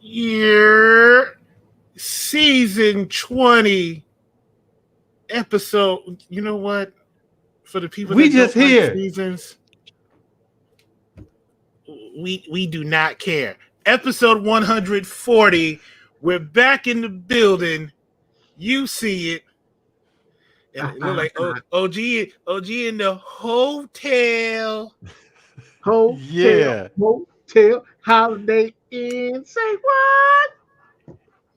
Year season 20 episode. You know what? For the people We that just don't like here. seasons, we do not care. Episode 140. We're back in the building. You see it. And it look like OG in the hotel. Yeah. Motel, Holiday Inn. Say what?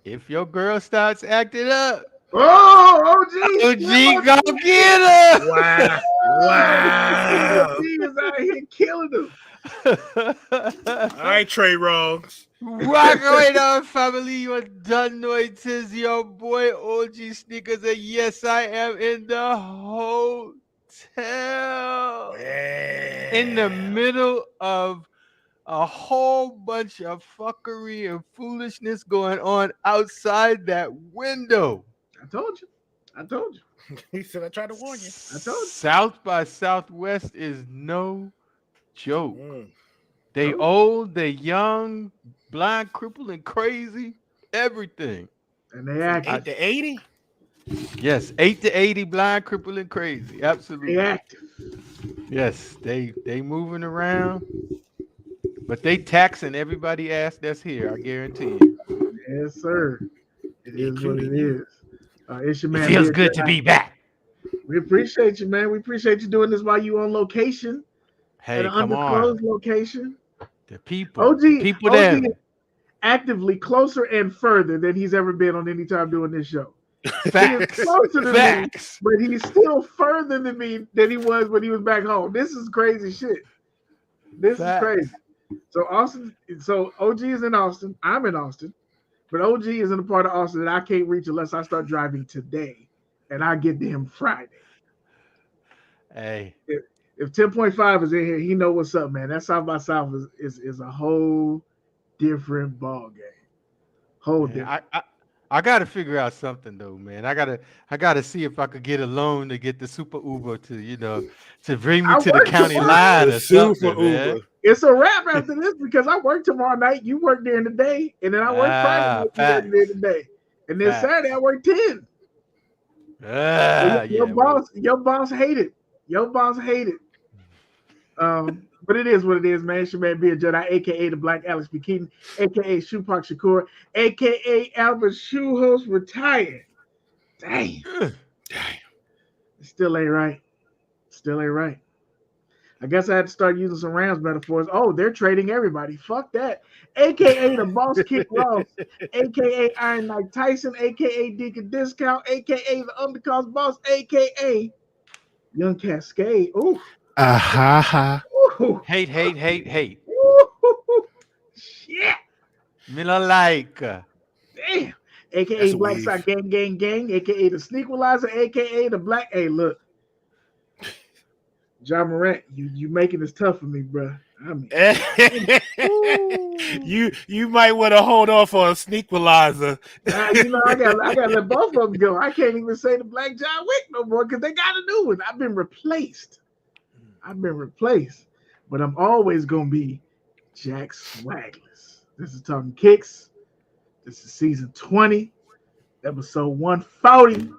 If your girl starts acting up, Oh, OG, OG go get her. Wow. OG Wow. is out here killing them. All right, Trey Wrongs. Rock right on, family. You done know it is your boy OGSneekerz, and yes, I am in the hotel in the middle of a whole bunch of fuckery and foolishness going on outside that window. I told you. He said, I tried to warn you. I told you. South by Southwest is no joke. Mm. They old, they young, blind, crippled, and crazy. Everything. And they active. 8 to 80? Yes, 8 to 80, blind, crippled, and crazy. Absolutely. They active. Yes, they moving around, but they taxing everybody ass that's here. I guarantee you. Yes, sir. It is what it is. It's your man. It feels Beard good Jedi. to be back. We appreciate you, man. We appreciate you doing this while you on location. Hey, At an come on. undisclosed location. The people. OG there. is actively closer and further than he's ever been on any time doing this show. Facts. He is closer to Facts. me, but he's still further than me than he was when he was back home. This is crazy shit. This Facts. is crazy. So OG is in Austin. I'm in Austin, but OG is in a part of Austin that I can't reach unless I start driving today, and I get to him Friday. Hey. If 10.5 is in here, he know what's up, man. That South by South is a whole different ball game. Different. I gotta figure out something though, man. I gotta see if I could get a loan to get the Super Uber to bring me to the county line or something, man. It's a wrap after this because I work tomorrow night. You work during the day, and then I work Friday night. You work during the day, and then Saturday I work 10. Your boss hated. Your boss hated. But it is what it is, man. It's your man Beard Jedi, aka the Black Alex B. Keaton, aka Shoepak Shakur, aka Albert Shoehost retired. Damn. It still ain't right. I guess I had to start using some Rams metaphors. Oh, they're trading everybody. Fuck that. AKA the Boss Kick Ross, AKA Iron Mike Tyson, AKA Deacon Discount, AKA the Undercost Boss, AKA Young Cascade. Ooh. Hate. Ooh. Shit. Me not like. Damn. AKA Black Sock Gang, AKA the Sneakwalizer, AKA the Black. Hey, look. John Morant, you making this tough for me, bro. I mean, you might want to hold off on Sneakwalizer. I gotta let both of them go. I can't even say the Black John Wick no more because they got a new one. I've been replaced, but I'm always gonna be Jack Swagless. This is Talkin Kicks. This is season 20, episode 140,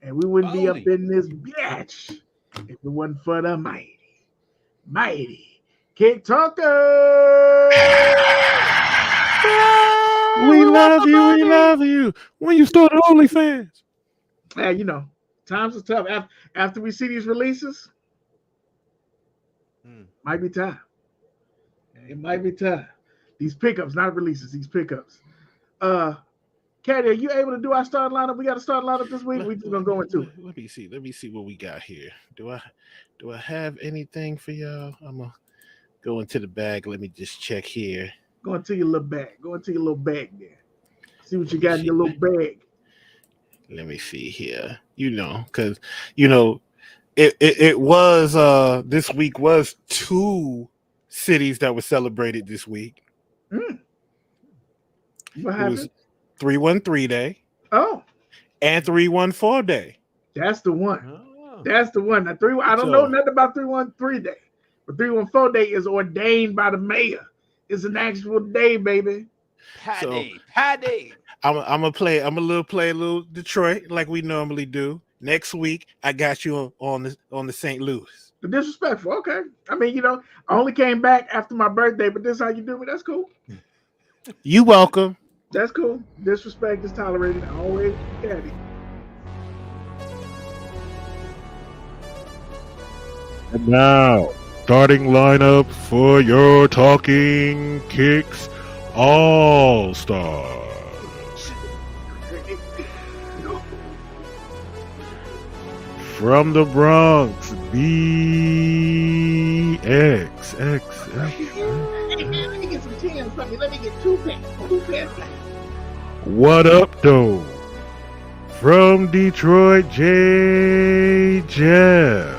and we wouldn't be up in this bitch if it wasn't for the mighty Kick Talker. We love you. When you started OnlyFans. Yeah, you know, times are tough. After we see these releases, might be time. It might be time. These pickups, not releases, these pickups. Caddy, are you able to do our starting lineup? We got to start lineup this week. We're just gonna go into it. Let me see what we got here. Do I have anything for y'all? I'm gonna go into the bag. Let me just check here. Go into your little bag. There. See what you got in your little bag. Let me see here. Because it was this week was 2 cities that were celebrated this week. What happened? It was 313 Day. Oh. And 314 Day. That's the one. That's the one. Now, I don't know nothing about 313 Day, but 314 Day is ordained by the mayor. It's an actual day, baby. Paddy. I'm gonna play a little Detroit like we normally do. Next week, I got you on the St. Louis. Disrespectful. Okay. I mean, I only came back after my birthday, but this is how you do me. That's cool. You welcome. That's cool. Disrespect is tolerated. Always caddy. And now, starting lineup for your Talking Kicks All-Stars. From the Bronx, BX. Hey man, let me get some 10 something. Let me get 2 pairs. What up, though? From Detroit, J. Jeff.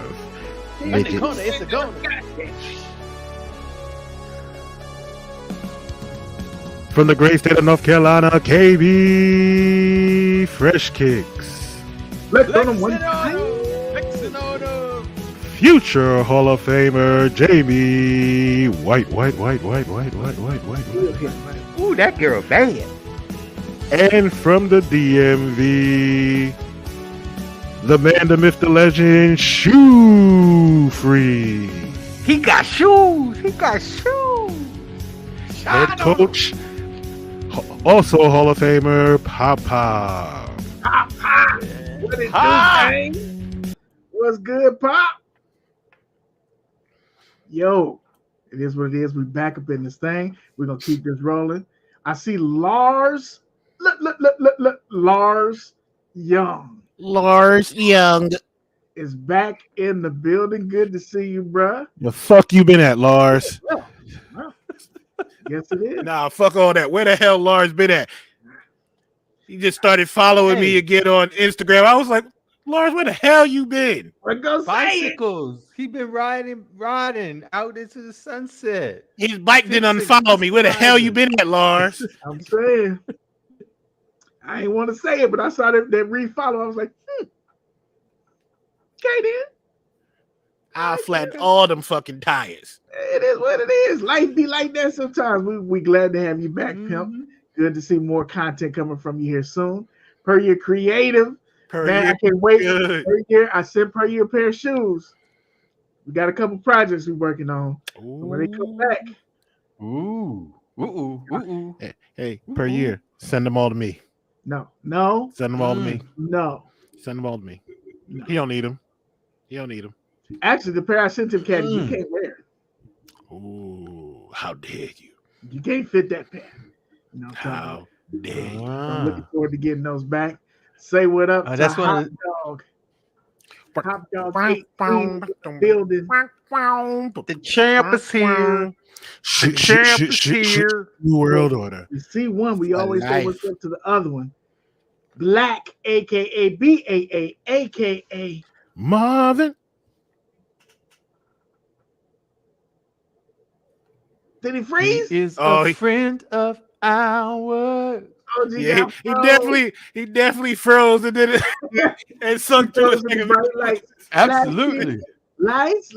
It's a go. From the great state of North Carolina, KB Fresh Kicks. Let's go them one. Future Hall of Famer, Jamie White. Ooh, that girl bad. And from the DMV, the man, the myth, the legend, Shoe Free. He got shoes. Head coach, also Hall of Famer, Papa. Pop. What it do, gang? What's good, Pop? Yo, it is what it is. We back up in this thing. We're gonna keep this rolling. I see Lars. Look. Lars Young. Lars Young is back in the building. Good to see you, bruh. The fuck you been at, Lars? Well, yes, it is. Nah, fuck all that. Where the hell Lars been at? He just started following me again on Instagram. I was like, Lars, where the hell you been? Bicycles. He been riding out into the sunset. His bike didn't unfollow me. Where the hell you been at, Lars? I'm saying. I ain't want to say it, but I saw that refollow. I was like, okay then. I'll flatten all them fucking tires. It is what it is. Life be like that sometimes. We glad to have you back, Pimp. Good to see more content coming from you here soon. Per your creative. Man, I can't wait. Per year, I sent per year a pair of shoes. We got a couple projects we're working on. So when they come back. Hey, per year, send them all to me. No. Send them all to me. No. Send them all to me. No. He don't need them. Actually, the pair I sent him, Caddy, you can't wear it. Ooh, how dare you? You can't fit that pair. You know how dare you? I'm looking forward to getting those back. Say what up to that's Hot Dog. Hot Dog 18 building. The champ is here. The champ is here. New World Order. You see one, we always say what's up to the other one. Black, a.k.a. B.A.A., a.k.a. Marvin. Did he freeze? He is a friend of ours. Yeah, he definitely froze and then and sunk to his lights. Absolutely. Lights.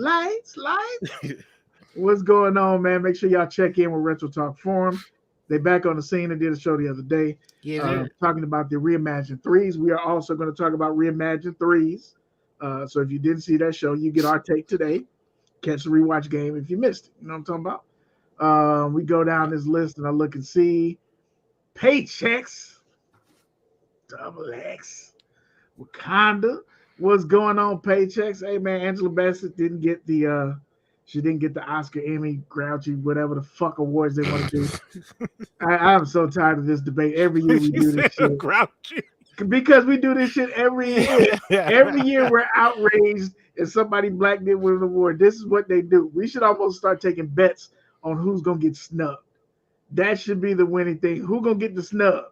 What's going on, man? Make sure y'all check in with Retro Talk Forum. They back on the scene and did a show the other day. Talking about the reimagined threes. We are also going to talk about reimagined threes. So if you didn't see that show, you get our take today. Catch the rewatch game if you missed it. You know what I'm talking about? We go down this list and I look and see paychecks, double X, Wakanda. What's going on, paychecks? Hey man, Angela Bassett didn't get the Oscar, Emmy, Grouchy, whatever the fuck awards they want to do. I'm so tired of this debate. Every year we do this shit. Grouchy. Because we do this shit every year. Every year we're outraged if somebody black did win an award. This is what they do. We should almost start taking bets on who's gonna get snubbed. That should be the winning thing. Who gonna get the snub?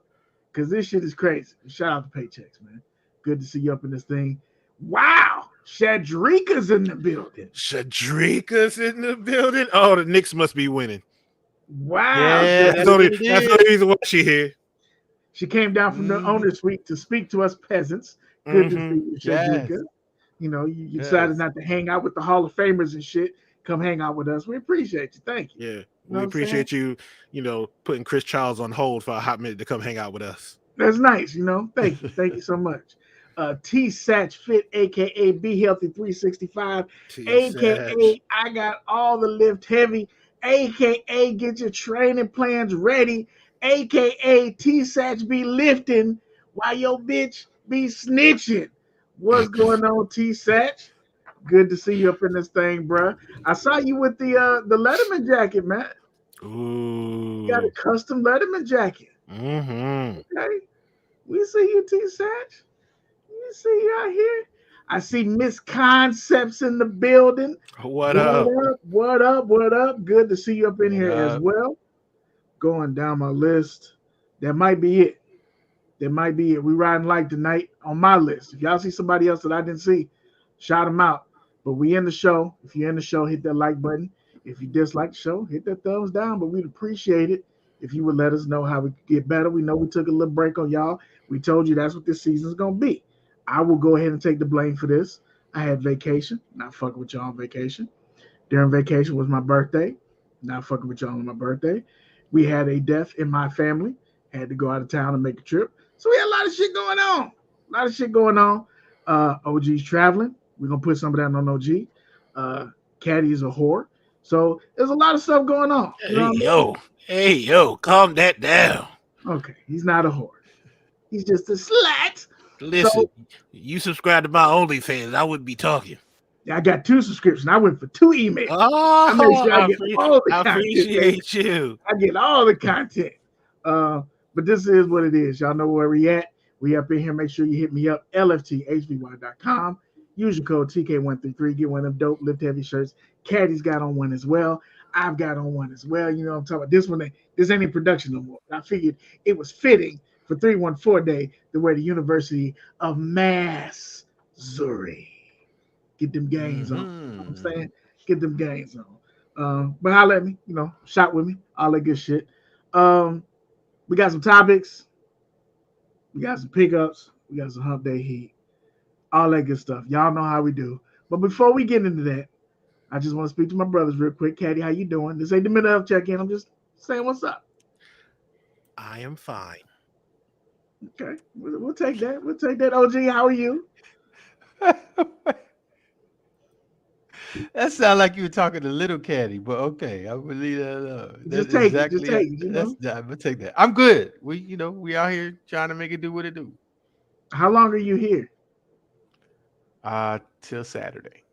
Because this shit is crazy. Shout out to paychecks, man. Good to see you up in this thing. Wow. Shadrika's in the building. Oh, the Knicks must be winning. Wow. Yeah, that's the only reason why she's here. She came down from the owner's suite to speak to us peasants. Good to see you, Shadrika. You know, you decided not to hang out with the Hall of Famers and shit. come hang out with us. We appreciate you. Thank you. Yeah, You know we what I'm appreciate you. Putting Chris Charles on hold for a hot minute to come hang out with us. That's nice, Thank you. Thank you so much. T Satch Fit, aka Be Healthy 365, aka I got all the lift heavy, aka get your training plans ready, aka T Satch be lifting while your bitch be snitching. What's going on, T Satch? Good to see you up in this thing, bruh. I saw you with the Letterman jacket, man. Ooh. You got a custom Letterman jacket. Mm-hmm. Okay. We see you, T Satch. We see you out here. I see Misconcepts in the building. What up? What up? What up? Good to see you up in What here as up? well. Going down my list. That might be it. That might be it. We riding like tonight on my list. If y'all see somebody else that I didn't see, shout them out. But we in the show. If you're in the show, hit that like button. If you dislike the show, hit that thumbs down. But we'd appreciate it if you would let us know how we could get better. We know we took a little break on y'all. We told you that's what this season's gonna be. I will go ahead and take the blame for this. I had vacation, not fucking with y'all on vacation. During vacation was my birthday, not fucking with y'all on my birthday. We had a death in my family. Had to go out of town and make a trip. So we had a lot of shit going on. OG's traveling. We're gonna put some of that on OG. Caddy is a whore. So there's a lot of stuff going on. Hey yo, calm that down. Okay, he's not a whore. He's just a slut. Listen, you subscribe to my OnlyFans, I wouldn't be talking. I got 2 subscriptions. I went for 2 emails. Oh, I appreciate you. I get all the content. But this is what it is. Y'all know where we at. We up in here. Make sure you hit me up, lfthvy.com. Use your code TK133. Get one of them dope lift heavy shirts. Caddy's got on one as well. I've got on one as well. You know what I'm talking about. This ain't in production no more. I figured it was fitting for 314 Day to wear the University of Missouri. Get them gains on. You know what I'm saying? Get them gains on. But holla at me, shop with me, all that good shit. We got some topics. We got some pickups. We got some hump day heat. All that good stuff. Y'all know how we do. But before we get into that, I just want to speak to my brothers real quick. Caddy, how you doing? This ain't the minute of check-in. I'm just saying what's up. I am fine. Okay. We'll take that. We'll take that. OG, how are you? That sounds like you were talking to little Caddy, but okay, I will leave that alone. Just take it. I'm gonna take that. I'm good. We out here trying to make it do what it do. How long are you here? Till Saturday.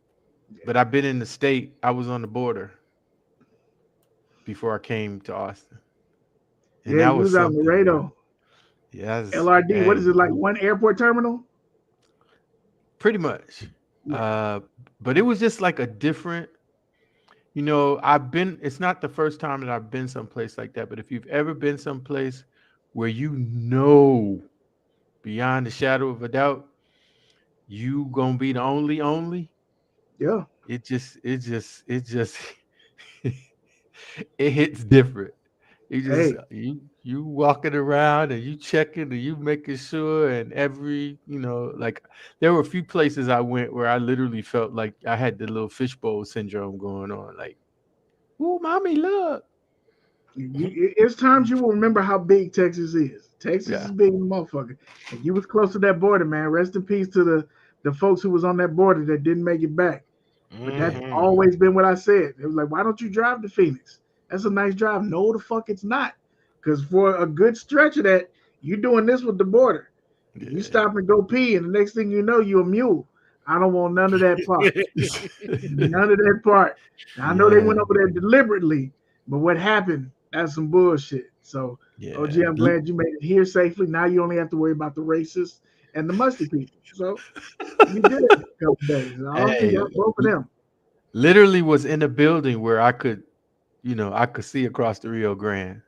Yeah. But I've been in the state. I was on the border before I came to Austin. And that was out in Laredo. Yeah. LRD. What is it, like one airport terminal? Pretty much. Yeah. But it was just like a different, it's not the first time that I've been someplace like that, but if you've ever been someplace where beyond a shadow of a doubt, you gonna be the only. Yeah. It just it hits different. You walking around and you checking and you making sure, and every like there were a few places I went where I literally felt like I had the little fishbowl syndrome going on. Like, oh, mommy, look. It's times you will remember how big Texas is. Texas is big, motherfucker. And you was close to that border, man. Rest in peace to the folks who was on that border that didn't make it back. But that's always been what I said. It was like, why don't you drive to Phoenix? That's a nice drive. No, the fuck it's not. Because for a good stretch of that, you doing this with the border. Yeah. You stop and go pee, and the next thing you know, you're a mule. I don't want none of that part. None of that part. Now, I know they went over there deliberately, but what happened, that's some bullshit. So, OG, I'm glad you made it here safely. Now you only have to worry about the racists and the musty people. So, you did it a couple days. Both of them. Literally was in a building where I could see across the Rio Grande.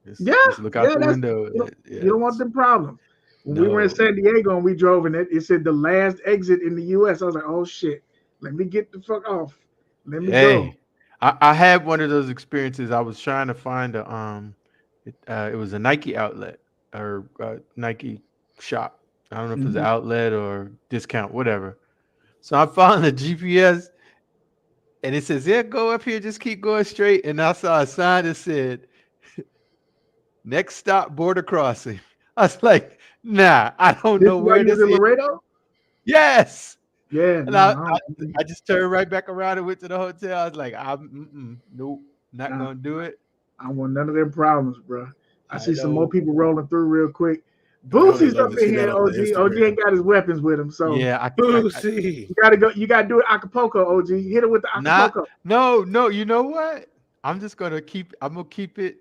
Just look out the window. You don't want them problems. When we were in San Diego and we drove in it said the last exit in the U.S. I was like, oh, shit. Let me get the fuck off. Let me go. I had one of those experiences. I was trying to find it was a Nike outlet or Nike shop. I don't know if it was an outlet or discount, whatever. So I found the GPS. And it says, "Yeah, go up here, just keep going straight." And I saw a sign that said, "Next stop, border crossing." I was like, "Nah, I don't know where this in is." Laredo? Yes. Yeah, And no, I just turned right back around and went to the hotel. I was like, nope, not gonna do it. I don't want none of them problems, bro. I see some more know. people rolling through real quick. I always Boosie's love up to in see here, that on OG. the OG Instagram. ain't got his weapons with him, so Yeah, Boosie. you gotta go. You gotta do it Acapulco, OG. Hit it with the Acapulco. No. You know what? I'm gonna keep it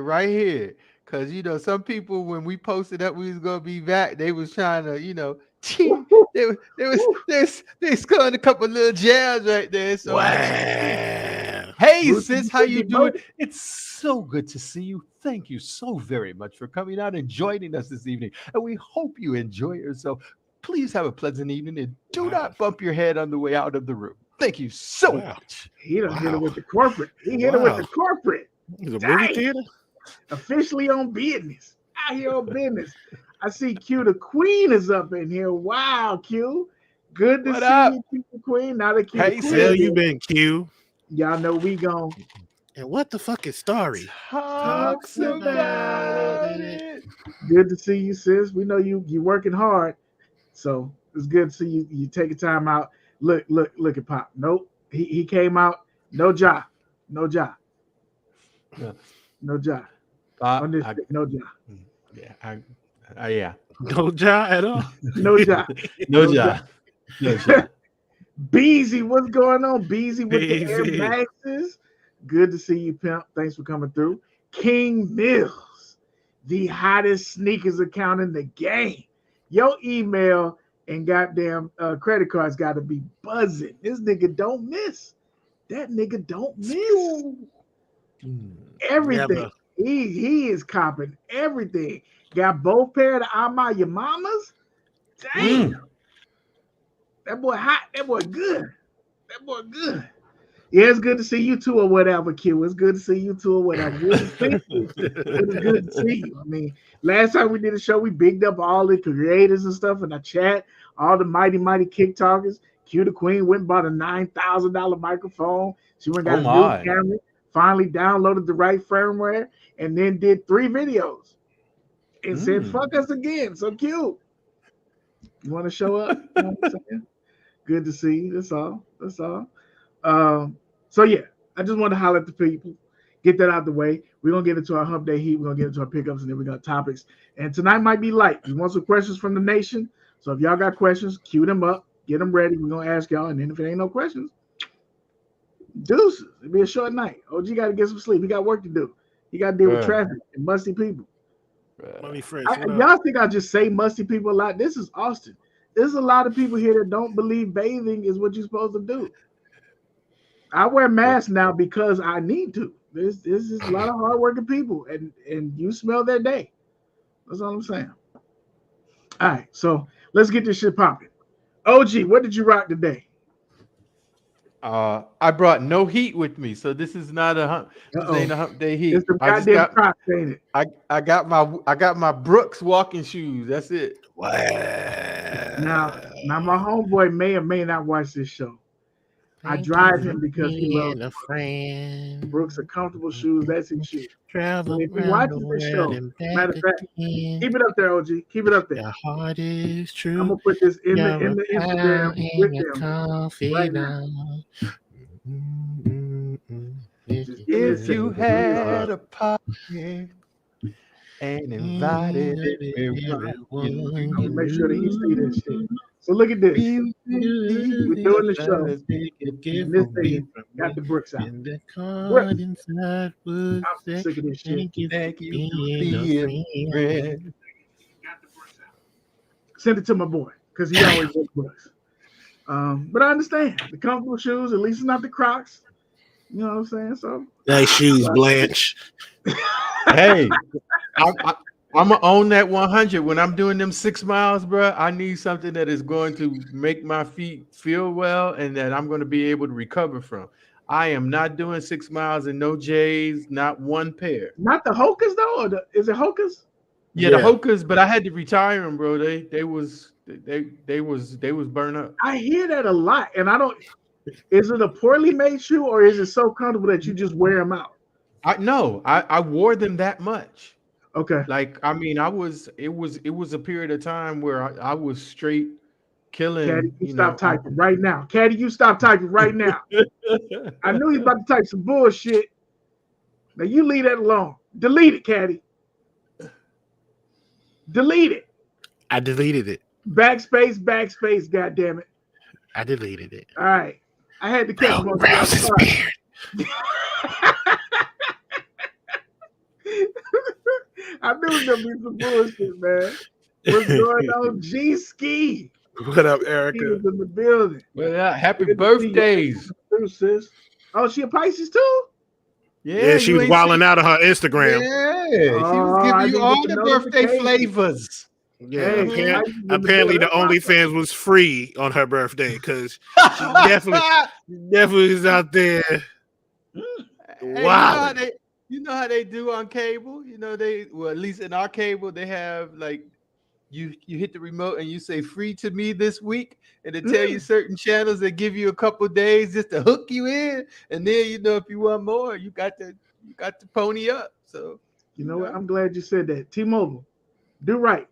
right here. Cause some people when we posted that we was gonna be back, they was trying to, cheat. They scoring a couple little jabs right there. So Wow. Hey, Boosie, sis, how you doing? It's so good to see you. Thank you so very much for coming out and joining us this evening. And we hope you enjoy yourself. Please have a pleasant evening and do not bump your head on the way out of the room. Thank you so much. He done hit it with the corporate. He hit it with the corporate. The movie theater? Officially on business. Out here on business. I see Q the Queen is up in here. Wow, Q. Good to see you, Q the Queen. Now that Q the Queen. Hell, you been Q. Y'all know we gone. And what the fuck is Starry? Talks about it. Good to see you, sis. We know you working hard. So it's good to see you taking time out. Look at Pop. Nope. He came out. No job. No job. No job. No job. Yeah. Yeah. No job at all. No job. No job. No job. Beezy, what's going on? Beezy with the Air Maxes. Good to see you, pimp. Thanks for coming through. King Mills, the hottest sneakers account in the game. Your email and goddamn credit cards got to be buzzing. This nigga don't miss. That nigga don't miss. Everything. He is copping everything. Got both pair of the Ama Your Mamas. Damn. That boy hot. That boy good. That boy good. Yeah, it's good to see you too or whatever, Q. It's good to see you too or whatever. Good to see you. It's good to see you. I mean, last time we did a show, we bigged up all the creators and stuff in the chat, all the mighty kick talkers. Q the Queen went and bought a $9,000 microphone. She went and got a new camera, finally downloaded the right firmware, and then did 3 videos and said, fuck us again. So cute. You want to show up? You know what I'm saying? Good to see you. That's all. So yeah, I just want to holler at the people, get that out of the way. We're gonna get into our hump day heat. We're gonna get into our pickups, and then we got topics. And tonight might be light. We want some questions from the nation. So if y'all got questions, queue them up, get them ready. We're gonna ask y'all, and then if it ain't no questions, deuces. It'll be a short night. OG got to get some sleep. He got work to do. He got to deal with traffic and musty people. Y'all think I just say musty people a lot? This is Austin. There's a lot of people here that don't believe bathing is what you're supposed to do. I wear masks now because I need to. This is a lot of hardworking people, and you smell their day. That's all I'm saying. All right, so let's get this shit popping. OG, what did you rock today? I brought no heat with me, so this is not a hump. This ain't a hump day heat. It's the goddamn Crocs, ain't it? I got my Brooks walking shoes. That's it. Wow. Now my homeboy may or may not watch this show. I drive him because he loves a friend. Brooks are comfortable shoes. That's his shit. Travel if he watches this show, matter of fact, keep it up there, OG. Keep it up there. Your heart is true. I'm gonna put this in the Instagram with them right now. If you had a party and invited everyone, I'm gonna make sure that he see this shit. So look at this. We're doing the show. And this thing got the Brooks out. Brooks. I'm sick of this shit. Thank you for being a friend. Send it to my boy because he always wears Brooks. But I understand the comfortable shoes. At least it's not the Crocs. You know what I'm saying? So nice shoes, Blanche. Hey, I'm gonna own that 100 when I'm doing them 6 miles, bro. I need something that is going to make my feet feel well and that I'm going to be able to recover from. I am not doing 6 miles in no J's, not one pair. Not the Hokas though, or is it Hokas? Yeah, the Hokas, but I had to retire them, bro. They was burnt up. I hear that a lot, and I don't. Is it a poorly made shoe or is it so comfortable that you just wear them out? I wore them that much. Okay. Like, I mean, it was a period of time where I was straight killing. Caddy, you stop typing right now. Caddy, you stop typing right now. I knew he was about to type some bullshit. Now you leave that alone. Delete it, Caddy. Delete it. I deleted it. Backspace, backspace, goddamn it. I deleted it. All right. I had to catch him on Browse his beard. I knew it was gonna be some bullshit, man. What's going on, G Ski? What up, He Erica? was in the building. Well, yeah, happy Good to see you. birthdays. Too, sis. Oh, she a Pisces too? Yeah, she you was ain't wilding seen- out on her Instagram. Yeah, she was I giving you didn't all get the the birthday notification. flavors. Yeah, Hey, apparently, Pisces in the apparently the building. OnlyFans was free on her birthday because she definitely is out there. Hey, Wow. you know how they do on cable. You know at least in our cable they have like you hit the remote and you say free to me this week, and they tell you certain channels that give you a couple days just to hook you in, and then if you want more, you got to pony up. So You know what? I'm glad you said that. T-Mobile, do right.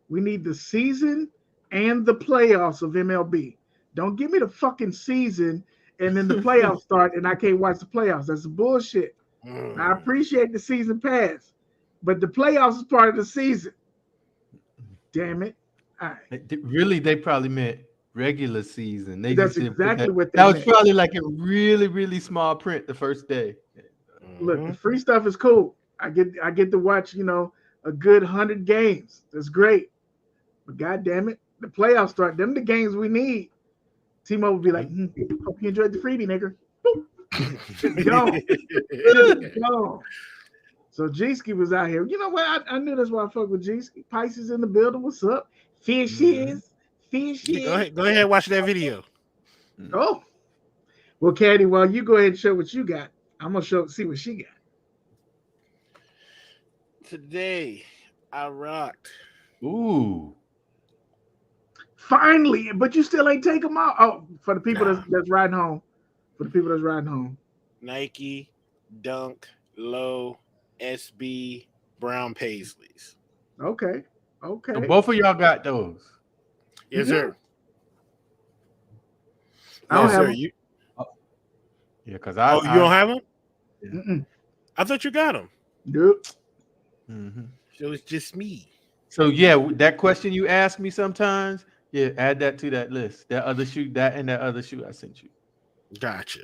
We need the season and the playoffs of MLB. Don't give me the fucking season and then the playoffs start and I can't watch the playoffs. That's bullshit. I appreciate the season pass, but the playoffs is part of the season. Damn it. All right. Really, they probably meant regular season. That's just didn't put exactly what they that was meant. probably like in really, really small print the first day. Look, the free stuff is cool. I get to watch, a good 100 games. That's great. But God damn it, the playoffs start. Them the games we need. T-Mobile will be like, hope you enjoyed the freebie, nigga. It's gone. It's gone. So G-Ski was out here. You know what? I knew that's why I fuck with G-Ski. Pisces in the building. What's up? Fishes. Yeah, go ahead and watch that video. Oh. Well, Caddy, while you go ahead and show what you got, I'm going to see what she got. Today, I rocked. Ooh. Finally, but you still ain't take them out. Oh, for the people that's riding home. For the people that's riding home. Nike, Dunk, Low, SB, Brown Paisleys. Okay. So both of y'all got those. Yes, sir. I don't have them. You, Yeah, because you don't have them? Mm-mm. I thought you got them. Nope. Mm-hmm. So it's just me. So yeah, that question you ask me sometimes, add that to that list. That other shoe, that other shoe I sent you. Gotcha.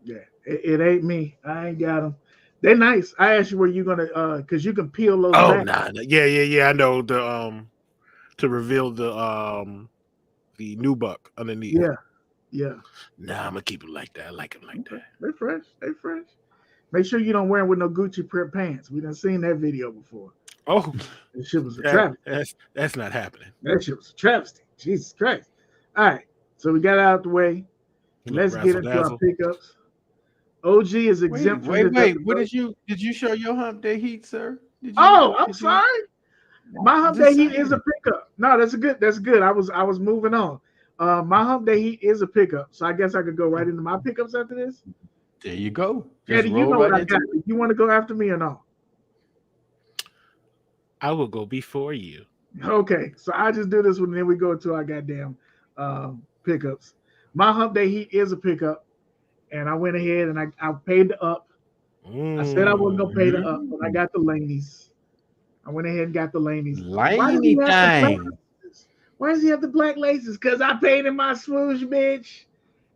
Yeah, it ain't me. I ain't got them. They're nice. I asked you where you gonna because you can peel those. Oh back. nah. Yeah. I know the to reveal the new buck underneath. Yeah. Nah, I'm gonna keep it like that. I like it like that. They fresh. Make sure you don't wear them with no Gucci print pants. We done seen that video before. Oh, That shit was a travesty. That's not happening. That shit was a travesty. Jesus Christ. All right. So we got it out the way. Let's get into our pickups. OG is exempt from this. Wait. What did you show your hump day heat, sir? I'm sorry. My hump day heat is a pickup. No, that's good. I was moving on. My hump day heat is a pickup. So I guess I could go right into my pickups after this. There you go. Eddie, you know what I got. You want to go after me or no? I will go before you. Okay, so I just do this one, and then we go to our goddamn pickups. My hump day heat is a pickup, and I went ahead and I paid the up. I said I wasn't gonna pay the up, but I got the Laneys. I went ahead and got the Laneys. Laney thing. Why does he have the black laces? Because I paid in my swoosh, bitch,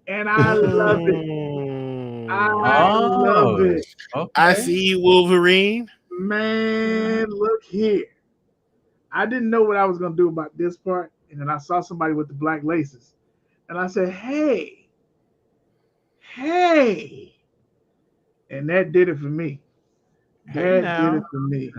and I love it. I love it. Okay. I see you, Wolverine. Man, look here. I didn't know what I was gonna do about this part, and then I saw somebody with the black laces, and I said, "Hey," and that did it for me. Did it for me.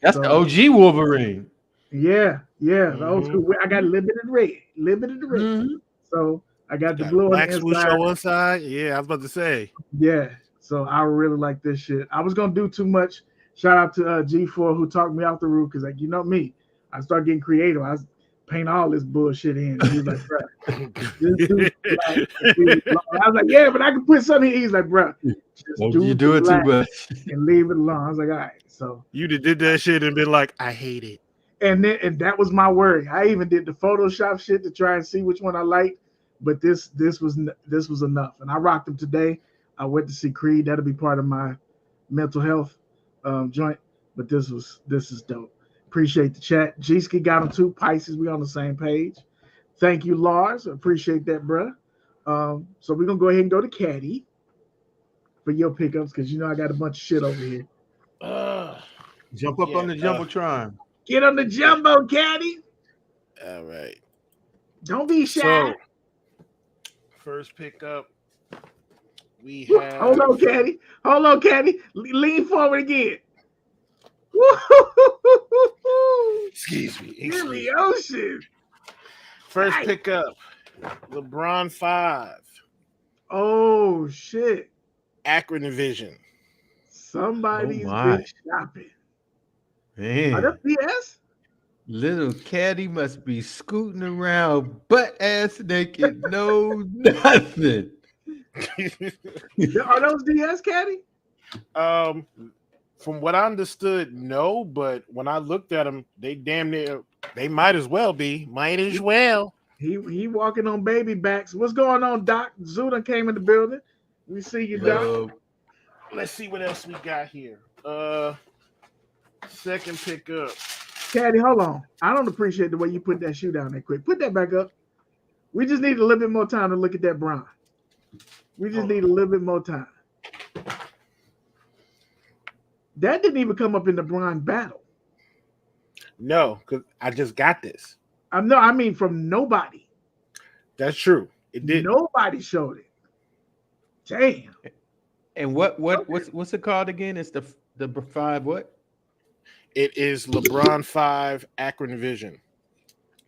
That's the OG Wolverine. Yeah, the old school. I got limited red. Mm-hmm. So I got the blue on black the swoosh inside. on one side. Yeah, I was about to say. Yeah, so I really like this shit. I was gonna do too much. Shout out to G4 who talked me off the roof because, like, you know me, I started getting creative. I was paint all this bullshit in. And he was like, bro, this dude's black. I was like, yeah, but I can put something in. He's like, bro, just you do it too much and leave it alone. I was like, all right. So you did that shit and been like, I hate it. And that was my worry. I even did the Photoshop shit to try and see which one I liked, but this was enough. And I rocked them today. I went to see Creed. That'll be part of my mental health joint. But this is dope. Appreciate the chat. G-Ski got them too. Pisces, we on the same page. Thank you, Lars. Appreciate that, bruh. So we're gonna go ahead and go to Caddy for your pickups because you know I got a bunch of shit over here. Jump up on the Jumbotron. Get on the jumbo, Caddy. All right. Don't be shy. So, first pickup, we have. Hold on, Caddy. Lean forward again. Excuse me. In the ocean. First pickup, LeBron 5. Oh shit! Akron Vision. Somebody's been shopping. Man. Are that PS? Little Caddy must be scooting around butt ass naked, no nothing. Are those DS, Caddy? From what I understood, no, but when I looked at them, they damn near, they might as well be. Might as well. He walking on baby backs. What's going on, Doc? Zuda came in the building. We see you, Doc. Let's see what else we got here. Second pickup. Caddy, hold on. I don't appreciate the way you put that shoe down that quick. Put that back up. We just need a little bit more time to look at that bronze. We just need a little bit more time. That didn't even come up in the bronze battle. No, because I just got this. I mean from nobody. That's true. It did. Nobody showed it. Damn. And what's it called again? It's the 5 what? It is LeBron 5 Akron Vision.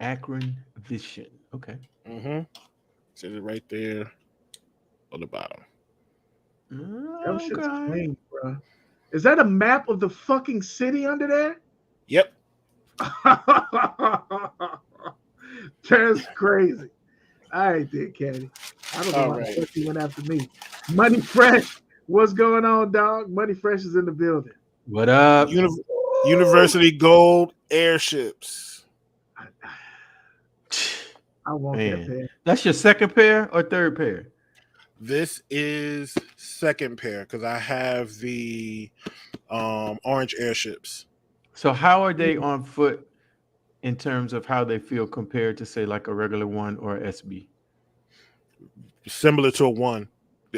Akron Vision. Okay. Says it right there on the bottom. That shit's clean, bro. Is that a map of the fucking city under there? Yep. That's crazy. All right, there, Caddy. I don't know why the fuck he went after me. Money Fresh, what's going on, dog? Money Fresh is in the building. What up? University Gold Airships. I want that pair. That's your second pair or third pair? This is second pair because I have the orange airships. So how are they on foot in terms of how they feel compared to say like a regular one or SB? Similar to a one,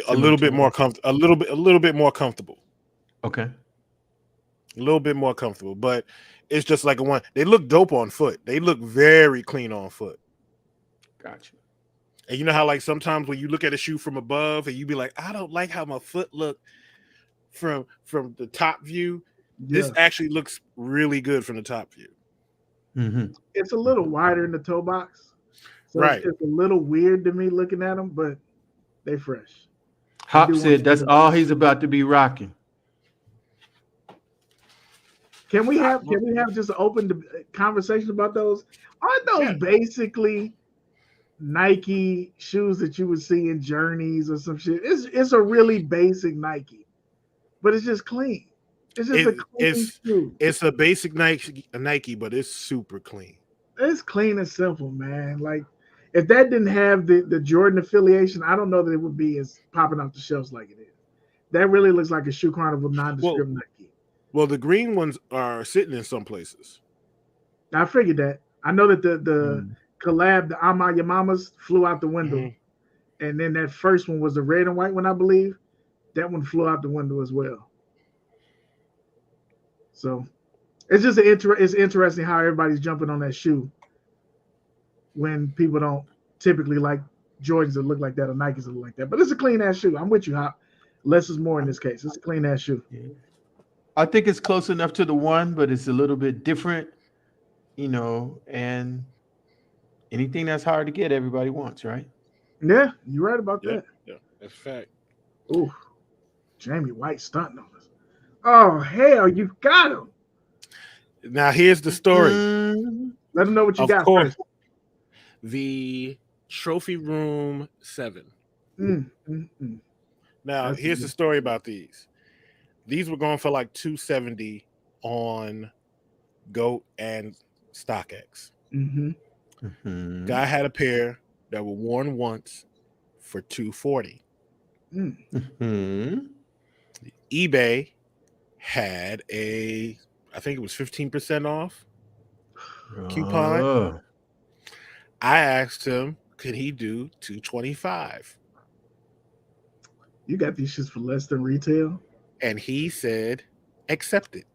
a little bit more comfortable. A little bit more comfortable. Okay. A little bit more comfortable, but it's just like a one. They look dope on foot. They look very clean on foot. Gotcha. And you know how like sometimes when you look at a shoe from above and you be like, I don't like how my foot look from the top view. Yeah. This actually looks really good from the top view. It's a little wider in the toe box. So right. It's just a little weird to me looking at them, but they fresh. Hop said that's all he's about to be rocking. Can we have just an open conversation about those? Aren't those basically Nike shoes that you would see in Journeys or some shit? It's a really basic Nike, but it's just clean. It's just a clean shoe. It's a basic Nike, but it's super clean. It's clean and simple, man. Like if that didn't have the Jordan affiliation, I don't know that it would be as popping off the shelves like it is. That really looks like a Shoe Carnival nondescript Nike. Well, the green ones are sitting in some places. I figured that. I know that the collab, the Ama Your Mamas, flew out the window. And then that first one was the red and white one, I believe. That one flew out the window as well. So it's just it's interesting how everybody's jumping on that shoe when people don't typically like Jordans that look like that or Nikes that look like that. But it's a clean ass shoe. I'm with you, Hop. Less is more in this case. It's a clean ass shoe. Yeah. I think it's close enough to the one, but it's a little bit different, and anything that's hard to get, everybody wants, right? Yeah, you're right about that. Yeah, that's a fact. Ooh, Jamie White stunting on us. Oh, hell, you got him. Now, here's the story. Let them know what you got first. the Trophy Room 7. Now, That's here's good. the story about these. These were going for like $270 on GOAT and StockX. Guy had a pair that were worn once for $240. eBay had I think it was 15% off coupon. I asked him, could he do $225? You got these shits for less than retail? And he said, accept it.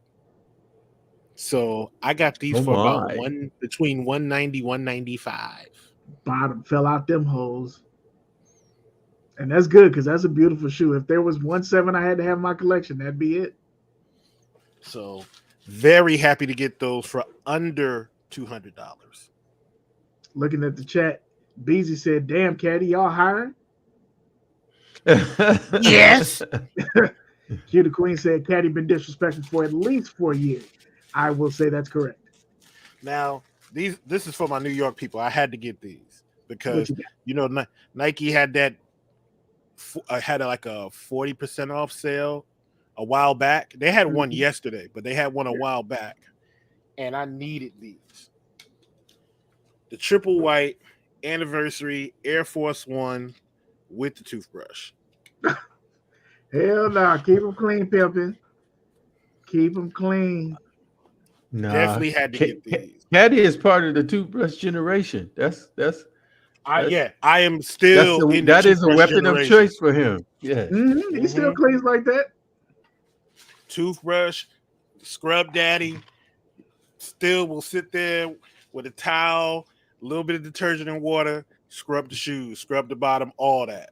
So I got these for about between $190, $195. Bottom fell out them holes. And that's good because that's a beautiful shoe. If there was 1.7 I had to have in my collection, that'd be it. So very happy to get those for under $200. Looking at the chat, Beezy said, damn, Caddy, y'all hiring? Yes. Q the Queen said, Caddy been disrespectful for at least 4 years. I will say that's correct. Now, this is for my New York people. I had to get these because, Nike had that, had like a 40% off sale a while back. They had one yesterday, but they had one a while back. And I needed these. The triple white anniversary Air Force One with the toothbrush. Hell no. Keep them clean, pimping. Keep them clean. Nah, definitely had to get these. Caddy is part of the toothbrush generation. I am still that is a weapon of choice for him. Yeah. He still cleans like that. Toothbrush, scrub daddy, still will sit there with a towel, a little bit of detergent and water, scrub the shoes, scrub the bottom, all that.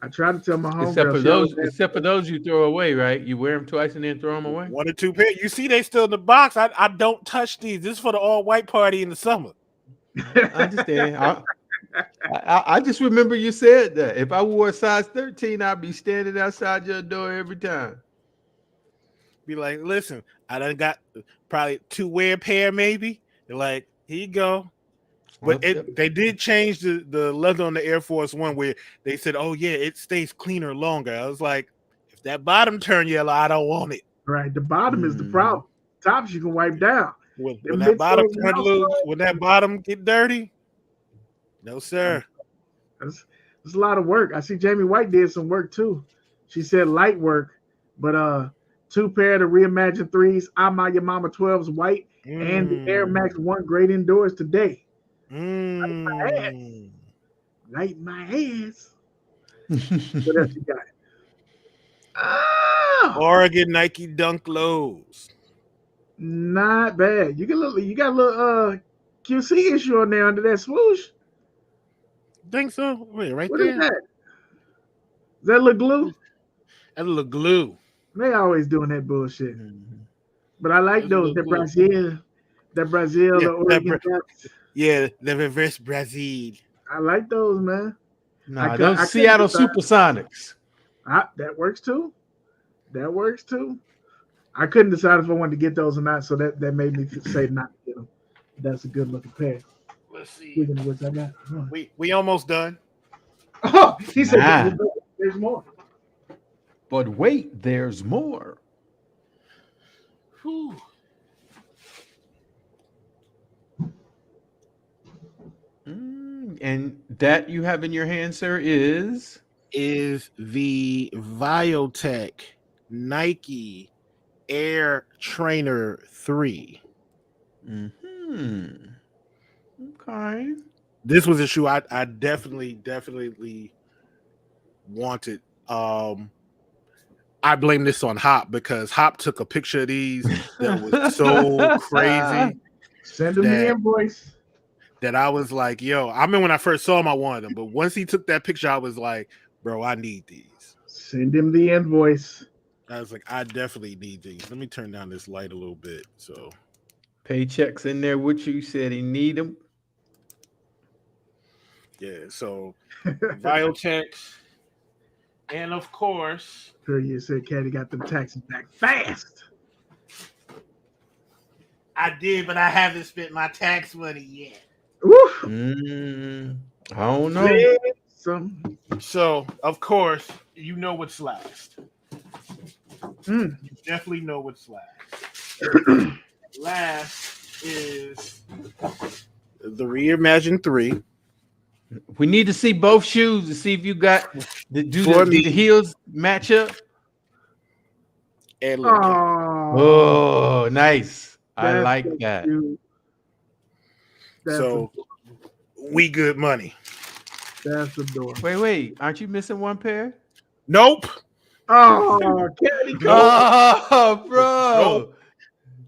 I try to tell my homegirl. Except for those you throw away, right? You wear them twice and then throw them away. 1 or 2 pairs. You see, they still in the box. I don't touch these. This is for the all-white party in the summer. I understand. I just remember you said that. If I wore a size 13, I'd be standing outside your door every time. Be like, listen, I done got probably 2 wear pair, maybe. They're like, here you go. But they did change the leather on the Air Force One where they said, oh, yeah, it stays cleaner longer. I was like, if that bottom turn yellow, I don't want it. Right. The bottom is the problem. Tops you can wipe down. When that bottom turn loose, when that bottom get dirty, no, sir. It's a lot of work. I see Jamie White did some work, too. She said light work, but 2 pair of the Reimagined 3s, I'm My Your Mama 12s white, and the Air Max 1 great indoors today. Light my ass. What else you got? Oregon Nike Dunk Lows. Not bad. You got a little QC issue on there under that swoosh. Think so? Wait, right what there. Is that? Is that a little glue? That little glue. They always doing that bullshit. But I like those. That Brazil, the Oregon Ducks. Yeah, the reverse Brazil. I like those, man. Nah, those Seattle Supersonics. That works too. I couldn't decide if I wanted to get those or not, so that made me say not to get them. That's a good looking pair. Let's see. Speaking of which, I got. We almost done. Oh, he said there's more. But wait, there's more. Whew. And that you have in your hand, sir, is the Viotech Nike Air Trainer 3. Okay. This was a shoe I definitely wanted. I blame this on Hop because Hop took a picture of these that was so crazy. Send him the invoice. That I was like, yo, I remember when I first saw him, I wanted them. But once he took that picture, I was like, bro, I need these. Send him the invoice. I was like, I definitely need these. Let me turn down this light a little bit. So Paycheck's in there with you. Said he need them. Yeah, so Viotech. And of course, you said Caddy got them taxes back fast. I did, but I haven't spent my tax money yet. Woof. I don't know. So, of course, you know what's last. Mm. You definitely know what's last. Last is the Reimagined 3. We need to see both shoes to see if you got the heels match up. And look, oh, nice. I like that. So we good money. That's adorable. Wait. Aren't you missing one pair? Nope. Oh, Caddy. Oh, bro. Nope.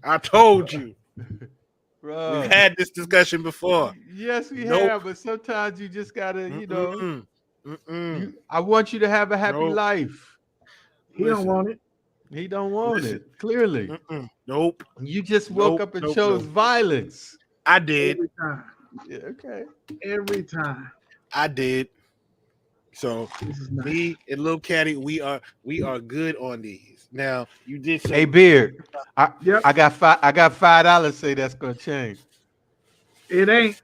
I told you. Bro. We've had this discussion before. Yes, we have, but sometimes you just gotta, I want you to have a happy life. He don't want it. He don't want it. Clearly. Nope. You just woke up and chose violence. I did. Every time. Yeah, okay. Every time. I did. So me and Lil Caddy, we are good on these. Now you did say, hey Beard, I got $5 say that's gonna change. It ain't.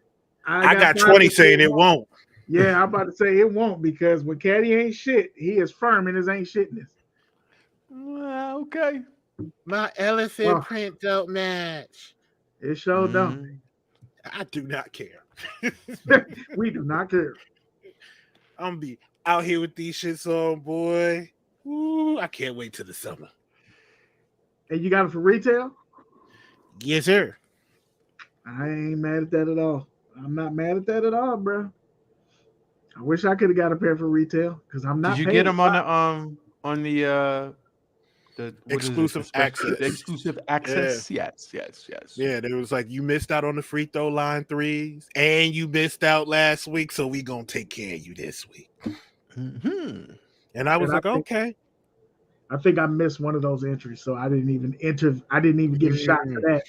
I got 20 saying it won't. Yeah, I'm about to say it won't, because when Caddy ain't shit, he is firm in his ain't shitness. Well, okay. My elephant print don't match. It sure don't. I do not care. We do not care. I'm gonna be out here with these shits on, boy. Ooh, I can't wait till the summer. And you got it for retail? Yes, sir. I ain't mad at that at all. I'm not mad at that at all, bro. I wish I could have got a pair for retail, because I'm not. Did you get them on the exclusive access? The exclusive access. Yeah. Yes. Yeah, there was like, you missed out on the free throw line 3s, and you missed out last week, so we gonna take care of you this week. Mm-hmm. And I was okay. I think I missed one of those entries, so I didn't even enter. I didn't even get a shot for that.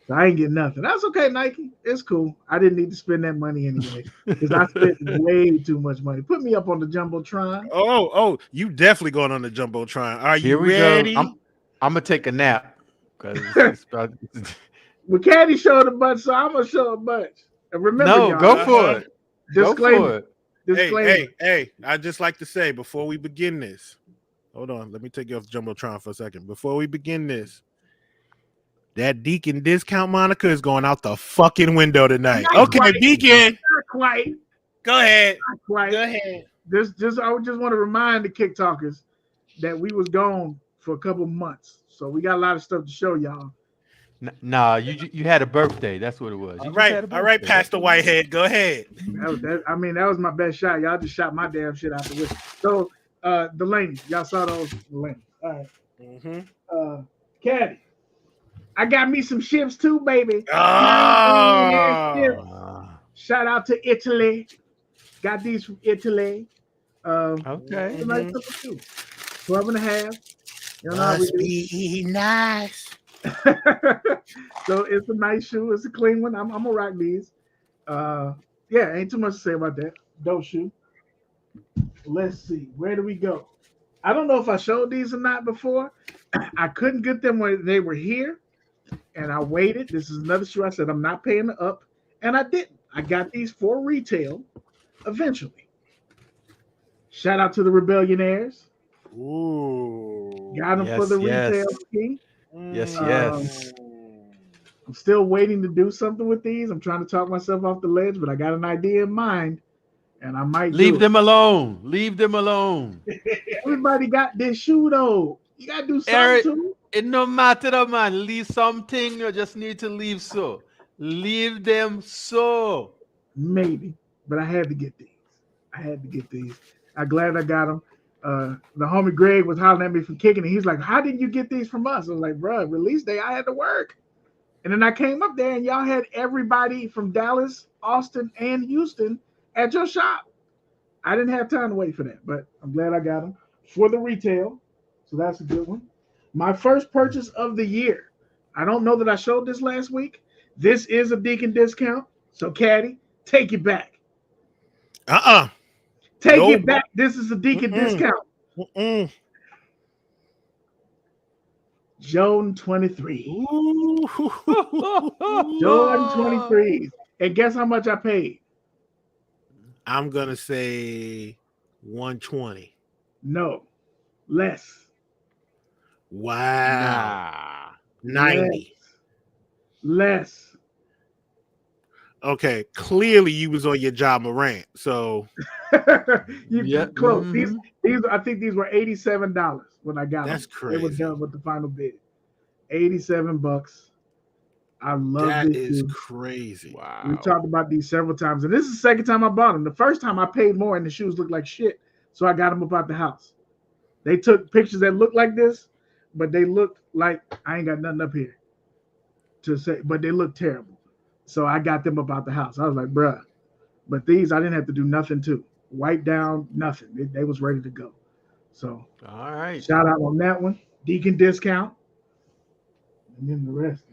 So I ain't get nothing. That's okay, Nike. It's cool. I didn't need to spend that money anyway, because I spent way too much money. Put me up on the Jumbotron. Oh, you definitely going on the Jumbotron. Are you Here we ready? go. I'm gonna take a nap. Well, Caddy showed a bunch, so I'm gonna show a bunch. And remember, y'all, go for it. Disclaimer. Hey, I'd just like to say, before we begin this, hold on, let me take you off the Jumbotron for a second. Before we begin this, that Deacon discount moniker is going out the fucking window tonight. Not okay, quite. Deacon. Not quite. Go ahead. Not quite. Go ahead. I would just want to remind the Kick Talkers that we was gone for a couple months, so we got a lot of stuff to show y'all. Nah, you had a birthday. That's what it was. All right, Pastor Whitehead. Go ahead. That was my best shot. Y'all just shot my damn shit out the way. So, Delaney, y'all saw those, Delaney. All right. Mm-hmm. Caddy, I got me some ships too, baby. Oh. Shout out to Italy. Got these from Italy. Okay. Nice 12 and a half. You know how we do. Be nice. So it's a nice shoe. It's a clean one. I'm gonna rock these. Ain't too much to say about that. Dope shoe. Let's see. Where do we go? I don't know if I showed these or not before. I couldn't get them when they were here, and I waited. This is another shoe. I said I'm not paying up, and I didn't. I got these for retail eventually. Shout out to the Rebellionaires. Ooh. Got them for the retail key. Yes. I'm still waiting to do something with these. I'm trying to talk myself off the ledge, but I got an idea in mind, and I might leave them alone. Leave them alone. Everybody got this shoe though. You gotta do something too. It no matter, man. Leave something. You just need to leave so. Leave them so. Maybe, but I had to get these. I'm glad I got them. The homie Greg was hollering at me from kicking, and he's like, "How did you get these from us?" I was like, "Bro, release day, I had to work." And then I came up there, and y'all had everybody from Dallas, Austin, and Houston at your shop. I didn't have time to wait for that, but I'm glad I got them for the retail. So that's a good one. My first purchase of the year. I don't know that I showed this last week. This is a Deacon discount. So, Caddy, take it back. Take it back. This is a Deacon discount. Jordan 23. Jordan 23s. And guess how much I paid? I'm gonna say 120. No, less. Wow. Nah. 90. Less. Okay, clearly you was on your Ja Morant. So You close. These I think these were $87 when I got that's them. crazy. They were done with the final bid. $87. I love That this is shoe. crazy. Wow. We talked about these several times, and this is the second time I bought them. The first time I paid more, and the shoes looked like shit, so I got them about the house. They took pictures that looked like this, but they looked like I ain't got nothing up here to say, but they look terrible. So I got them about the house. I was like, bruh. But these I didn't have to do nothing to. Wipe down, nothing. They was ready to go. So all right. Shout out on that one. Deacon discount. And then the rest.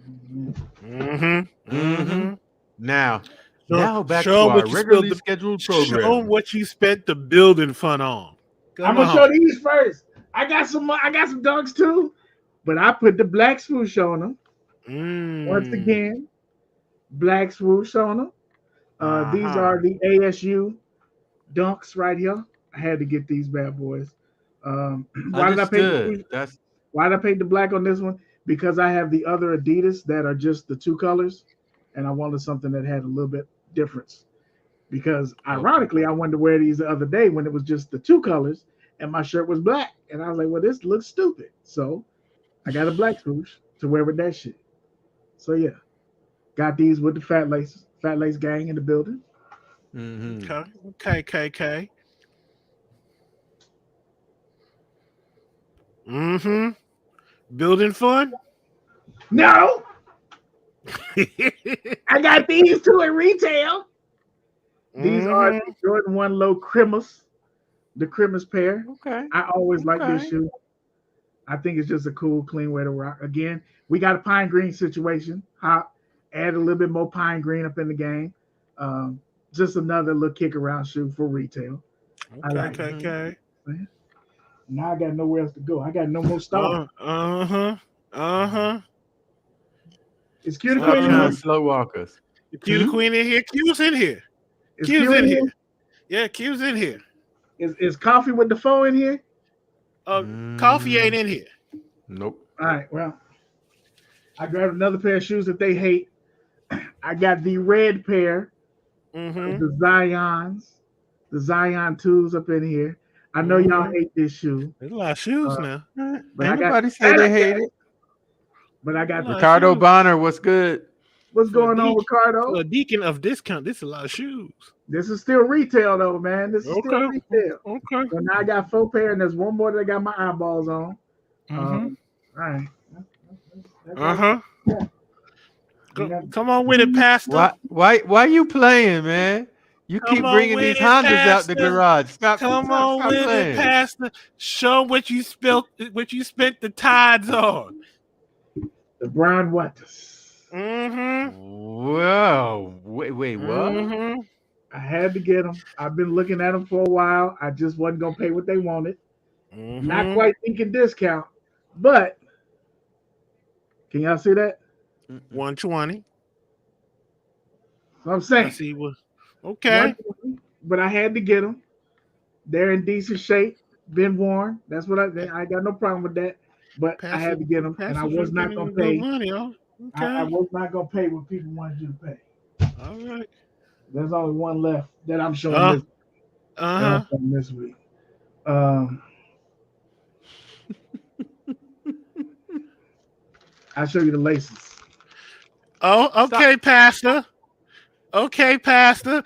Now back to show our what you regularly spent scheduled Show them program. what you spent the building fund on. I'm gonna show these first. I got some dogs too, but I put the black swoosh on them. Once again, black swoosh on them. These are the ASU dunks right here. I had to get these bad boys. Why did I paint the black on this one? Because I have the other Adidas that are just the two colors, and I wanted something that had a little bit difference. Because ironically, I wanted to wear these the other day when it was just the two colors, and my shirt was black, and I was like, "Well, this looks stupid." So I got a black swoosh to wear with that shit. So yeah, got these with the fat lace gang in the building. Okay. Building fun? No. I got these two in retail. These are the Jordan 1 Low Crimmers, the Crimmers pair. Okay. I always like this shoe. I think it's just a cool, clean way to rock. Again, we got a pine green situation. Hop, add a little bit more pine green up in the game. Just another little kick around shoe for retail. Okay. Now I got nowhere else to go. I got no more stuff. Is Cutie Queen in here? Slow walkers. Cutie Queen in here. Q's in here. Q's in here. Yeah, Q's in here. Is Coffee with the phone in here? Coffee ain't in here. Nope. All right, well, I grabbed another pair of shoes that they hate. I got the red pair, the Zions, the Zion 2s up in here. I know y'all hate this shoe. There's a lot of shoes now. But Anybody say they hate it? But I got Ricardo Bonner, what's good? What's going on, Ricardo? A deacon of discount. This is a lot of shoes. This is still retail though, man. This is still retail. Okay. So now I got 4 pair, and there's one more that I got my eyeballs on. All right. Come on with it, Pastor. Why you playing, man? You keep bringing these Hondas out the garage. Stop with playing. it, Pastor. Show what you spent the tides on. The brown waters. Whoa. Wait, what? I had to get them. I've been looking at them for a while. I just wasn't gonna pay what they wanted. Not quite thinking discount, but can y'all see that? 120. So I'm saying. I see what. Okay. But I had to get them. They're in decent shape. Been worn. That's what I got no problem with that. But I had to get them, and I was not gonna pay. Money, okay. I was not gonna pay what people wanted you to pay. All right. There's only one left that I'm showing this week. I'll show you the laces. Oh, okay, Pastor. Okay, Pastor.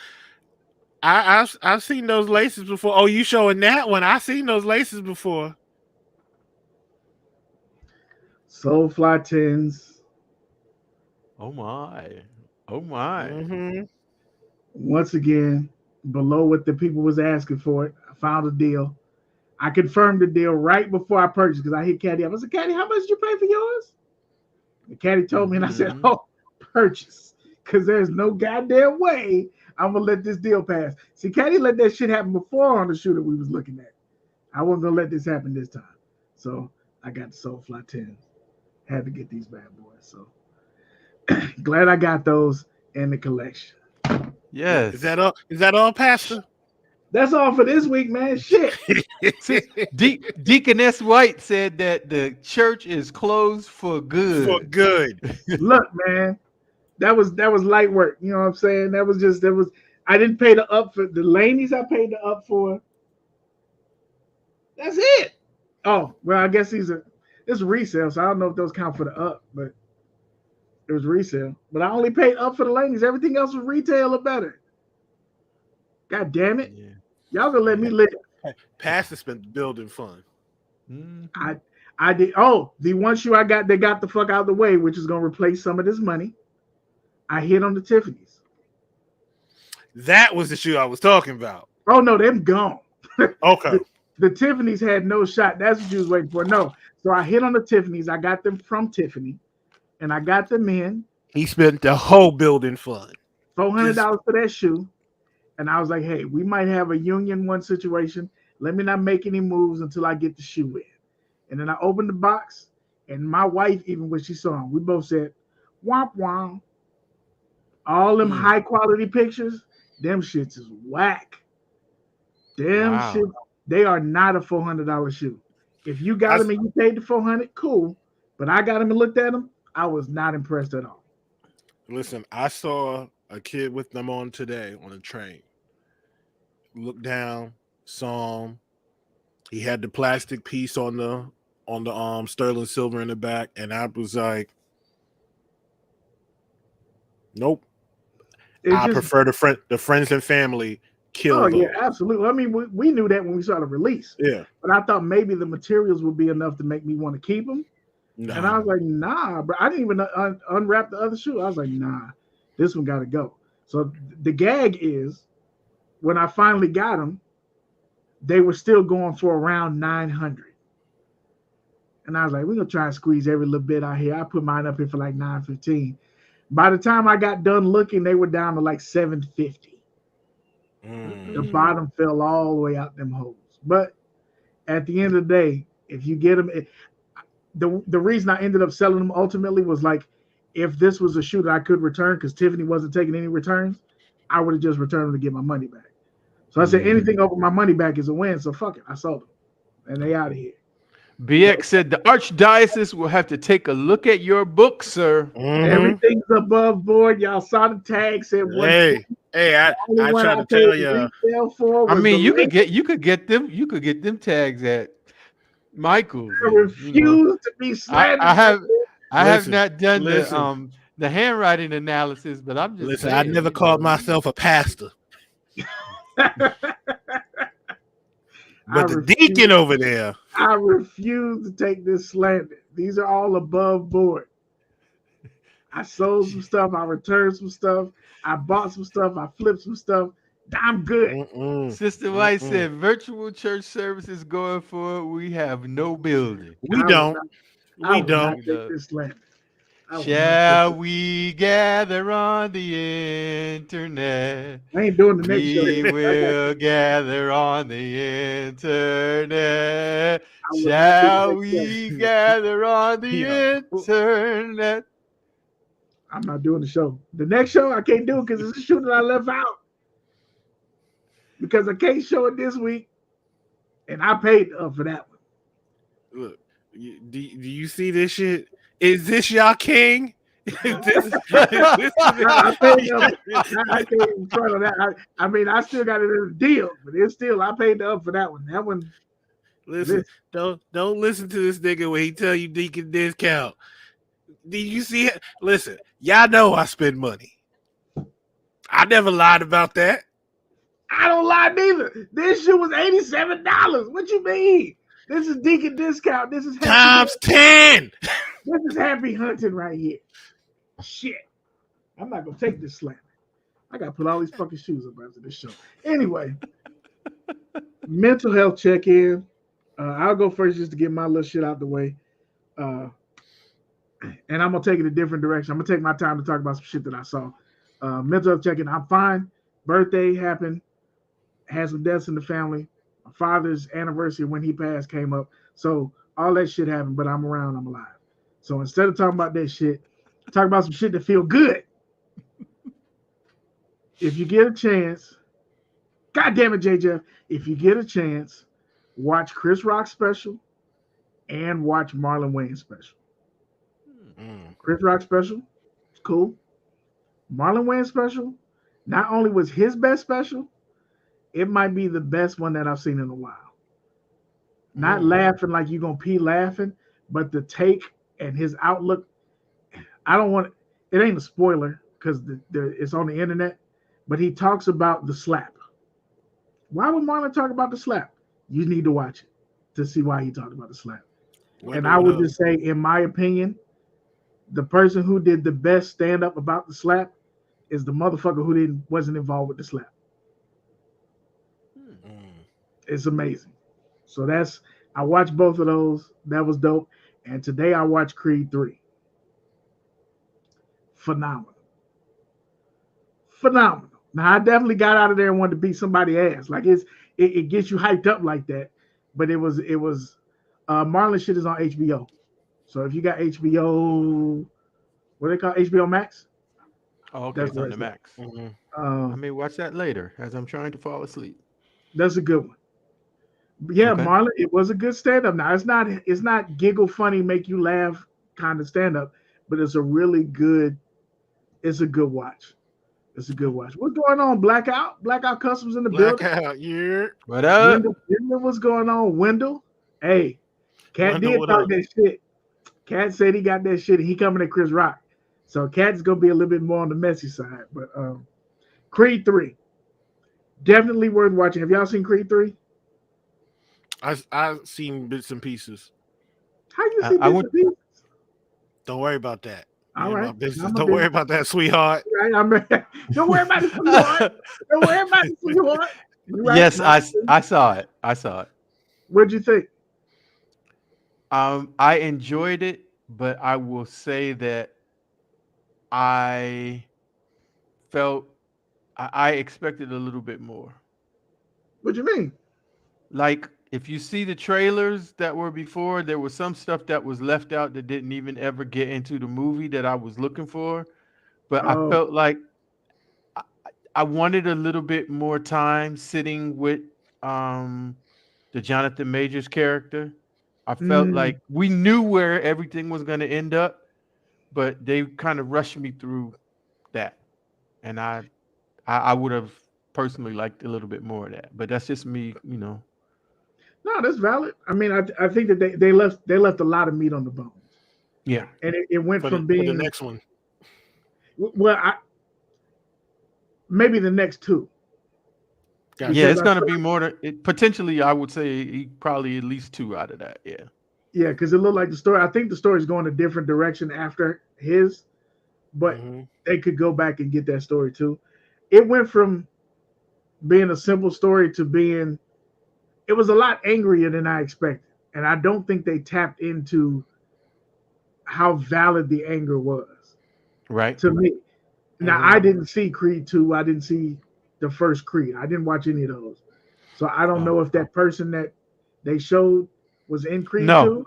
I've seen those laces before. Oh, you showing that one? I've seen those laces before. Soulfly 10s. Oh my. Once again, below what the people was asking for it. I found a deal. I confirmed the deal right before I purchased because I hit Caddy up. I said, Caddy, how much did you pay for yours? The Caddy told me, and I said, oh, purchase. Because there's no goddamn way I'm going to let this deal pass. See, Caddy let that shit happen before on the shoe that we was looking at. I wasn't going to let this happen this time. So I got the Soulfly 10s. Had to get these bad boys. So glad I got those in the collection. Yes. Is that all? Is that all, Pastor? That's all for this week, man. Shit. Deaconess White said that the church is closed for good. For good. Look, man, that was light work. You know what I'm saying? That was. I didn't pay the up for the Laneys. I paid the up for. That's it. Oh well, I guess it's resale, so I don't know if those count for the up, but it was resale. But I only paid up for the Laneys. Everything else was retail or better. God damn it! Yeah. Y'all gonna let me live? Pastor spent building fun. Mm-hmm. I did. Oh, the one shoe I got, they got the fuck out of the way, which is gonna replace some of this money. I hit on the Tiffany's. That was the shoe I was talking about. Oh no, them gone. Okay. The Tiffany's had no shot. That's what you was waiting for. No. So I hit on the Tiffany's. I got them from Tiffany, and I got them in. He spent the whole building fun. $400 for that shoe. And I was like, hey, we might have a Union 1 situation. Let me not make any moves until I get the shoe in. And then I opened the box, and my wife, even when she saw him, we both said, womp womp. All them high quality pictures, them shits is whack. Them shits, they are not a $400 shoe. If you got them and you paid the $400, cool. But I got them and looked at them, I was not impressed at all. Listen, I saw a kid with them on today on a train. Looked down, saw him. He had the plastic piece on the sterling silver in the back, and I was like, nope. I prefer the friends and family kill. Oh yeah, absolutely. I mean, we knew that when we saw the release. Yeah, but I thought maybe the materials would be enough to make me want to keep them. No. And I was like, nah, bro. I didn't even unwrap the other shoe. I was like, nah, this one got to go. So the gag is, when I finally got them, they were still going for around 900. And I was like, we're going to try and squeeze every little bit out here. I put mine up here for like 915. By the time I got done looking, they were down to like 750. The bottom fell all the way out them holes. But at the end of the day, if you get them, the reason I ended up selling them ultimately was like, if this was a shoe that I could return, because Tiffany wasn't taking any returns, I would have just returned them to get my money back. So I said, anything over my money back is a win. So fuck it, I sold them, and they out of here. BX said the Archdiocese will have to take a look at your book, sir. Everything's above board. Y'all saw the tag. Said hey, I try to tell you. I mean, you could get them tags at Michael's. I refuse to be slandered. I have not done the handwriting analysis, but I'm just saying, I never called myself a pastor. But the deacon over there. I refuse to take this slander. These are all above board. I sold some stuff. I returned some stuff. I bought some stuff. I flipped some stuff. I'm good. Sister White said, virtual church services going forward. We have no building. We don't. We don't. Take this slander. Shall we gather on the internet? I ain't doing the next show. We will gather on the internet. Shall we gather on the internet? I'm not doing the show. The next show I can't do it because it's a show that I left out. Because I can't show it this week, and I paid up for that one. Look, do you see this shit? Is this y'all king? I paid up. I can't even front of that. I mean, I still got it in a deal, but it's still I paid up for that one. That one. Listen, don't listen to this nigga when he tell you deacon discount. Did you see it? Listen, y'all know I spend money. I never lied about that. I don't lie neither. This shit was $87. What you mean? This is deacon discount. This is times 10. This is happy hunting right here. Shit. I'm not gonna take this slam. I gotta put all these fucking shoes up after this show. Anyway, mental health check-in. I'll go first just to get my little shit out the way. And I'm gonna take it a different direction. I'm gonna take my time to talk about some shit that I saw. Mental health check-in. I'm fine. Birthday happened. Had some deaths in the family. My father's anniversary when he passed came up. So all that shit happened, but I'm around, I'm alive. So instead of talking about that shit, talk about some shit that feel good. if you get a chance, God damn it, JJ, if you get a chance, watch Chris Rock's special and watch Marlon Wayne's special. Chris Rock special, it's cool. Marlon Wayne's special, not only was his best special, it might be the best one that I've seen in a while. Not laughing like you're gonna pee laughing, but the take and his outlook. I don't want it ain't a spoiler because it's on the internet, but he talks about the slap. Why would Marlon talk about the slap? You need to watch it to see why he talked about the slap. And I would just say, in my opinion, the person who did the best stand up about the slap is the motherfucker who wasn't involved with the slap. It's amazing. So I watched both of those. That was dope. And today I watched Creed 3. Phenomenal. Now I definitely got out of there and wanted to beat somebody's ass. Like it gets you hyped up like that. But it was Marlon shit is on HBO. So if you got HBO, what do they call HBO Max? Oh, okay, it's on the Max. I may watch that later as I'm trying to fall asleep. That's a good one. But yeah, okay. Marlon, it was a good stand-up. Now it's not giggle funny, make you laugh kind of stand-up, but it's a really good, it's a good watch. It's a good watch. What's going on, Blackout? Blackout Customs in the building. Blackout, yeah. What up? Wendell, what's going on, Wendell? Hey, Cat did talk that shit. Cat said he got that shit and he coming at Chris Rock. So Cat's gonna be a little bit more on the messy side. But Creed 3. Definitely worth watching. Have y'all seen Creed 3? I've seen bits and pieces. How you see bits and pieces? Don't worry about that. All right. Don't worry about that, sweetheart. Right, don't worry about it, sweetheart. Don't worry about it, sweetheart. Right? Yes, I saw it. What'd you think? I enjoyed it, but I will say that I felt I expected a little bit more. What do you mean? Like, if you see the trailers that were before, there was some stuff that was left out that didn't even ever get into the movie that I was looking for. But I felt like I wanted a little bit more time sitting with the Jonathan Majors character. I felt like we knew where everything was going to end up, but they kind of rushed me through that. And I would have personally liked a little bit more of that. But that's just me, you know. No, that's valid. I mean, I think that they left a lot of meat on the bones. Yeah, and it went from being the next one. Well, maybe the next two. Gotcha. Yeah, it's gonna be more. Potentially, I would say probably at least 2 out of that. Yeah. Yeah, because it looked like the story. I think the story is going a different direction after his, but they could go back and get that story too. It went from being a simple story to being. It was a lot angrier than I expected. And I don't think they tapped into how valid the anger was. Right. To me. Now, I didn't see Creed 2. I didn't see the first Creed. I didn't watch any of those. So I don't know if that person that they showed was in Creed 2.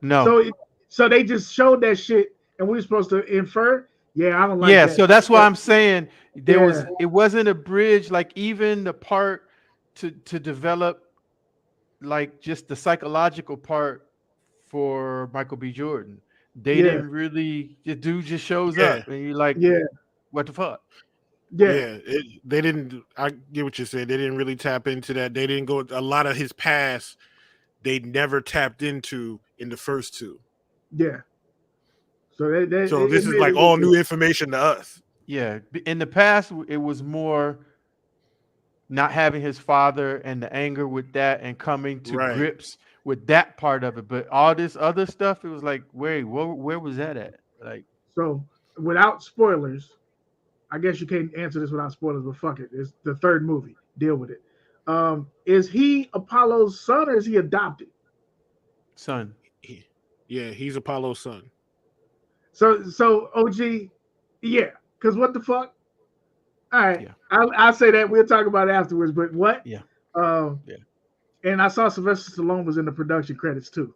No. So they just showed that shit and we were supposed to infer. Yeah, I don't like that. Yeah, so that's why I'm saying it wasn't a bridge, like even the part to develop like just the psychological part for Michael B. Jordan. They didn't really, the dude just shows up and you're like, what the fuck? They didn't, I get what you're saying. They didn't really tap into that. They didn't go, a lot of his past, they never tapped into in the first 2. Yeah. So this is like all new information to us. Yeah. In the past, it was more not having his father and the anger with that and coming to grips with that part of it. But all this other stuff, it was like, wait, where was that at? Like, so without spoilers, I guess you can't answer this without spoilers, but fuck it. It's the third movie. Deal with it. Is he Apollo's son or is he adopted? Son. Yeah, he's Apollo's son. So OG, yeah, because what the fuck? All right, I'll say that. We'll talk about it afterwards. But what? Yeah. And I saw Sylvester Stallone was in the production credits too,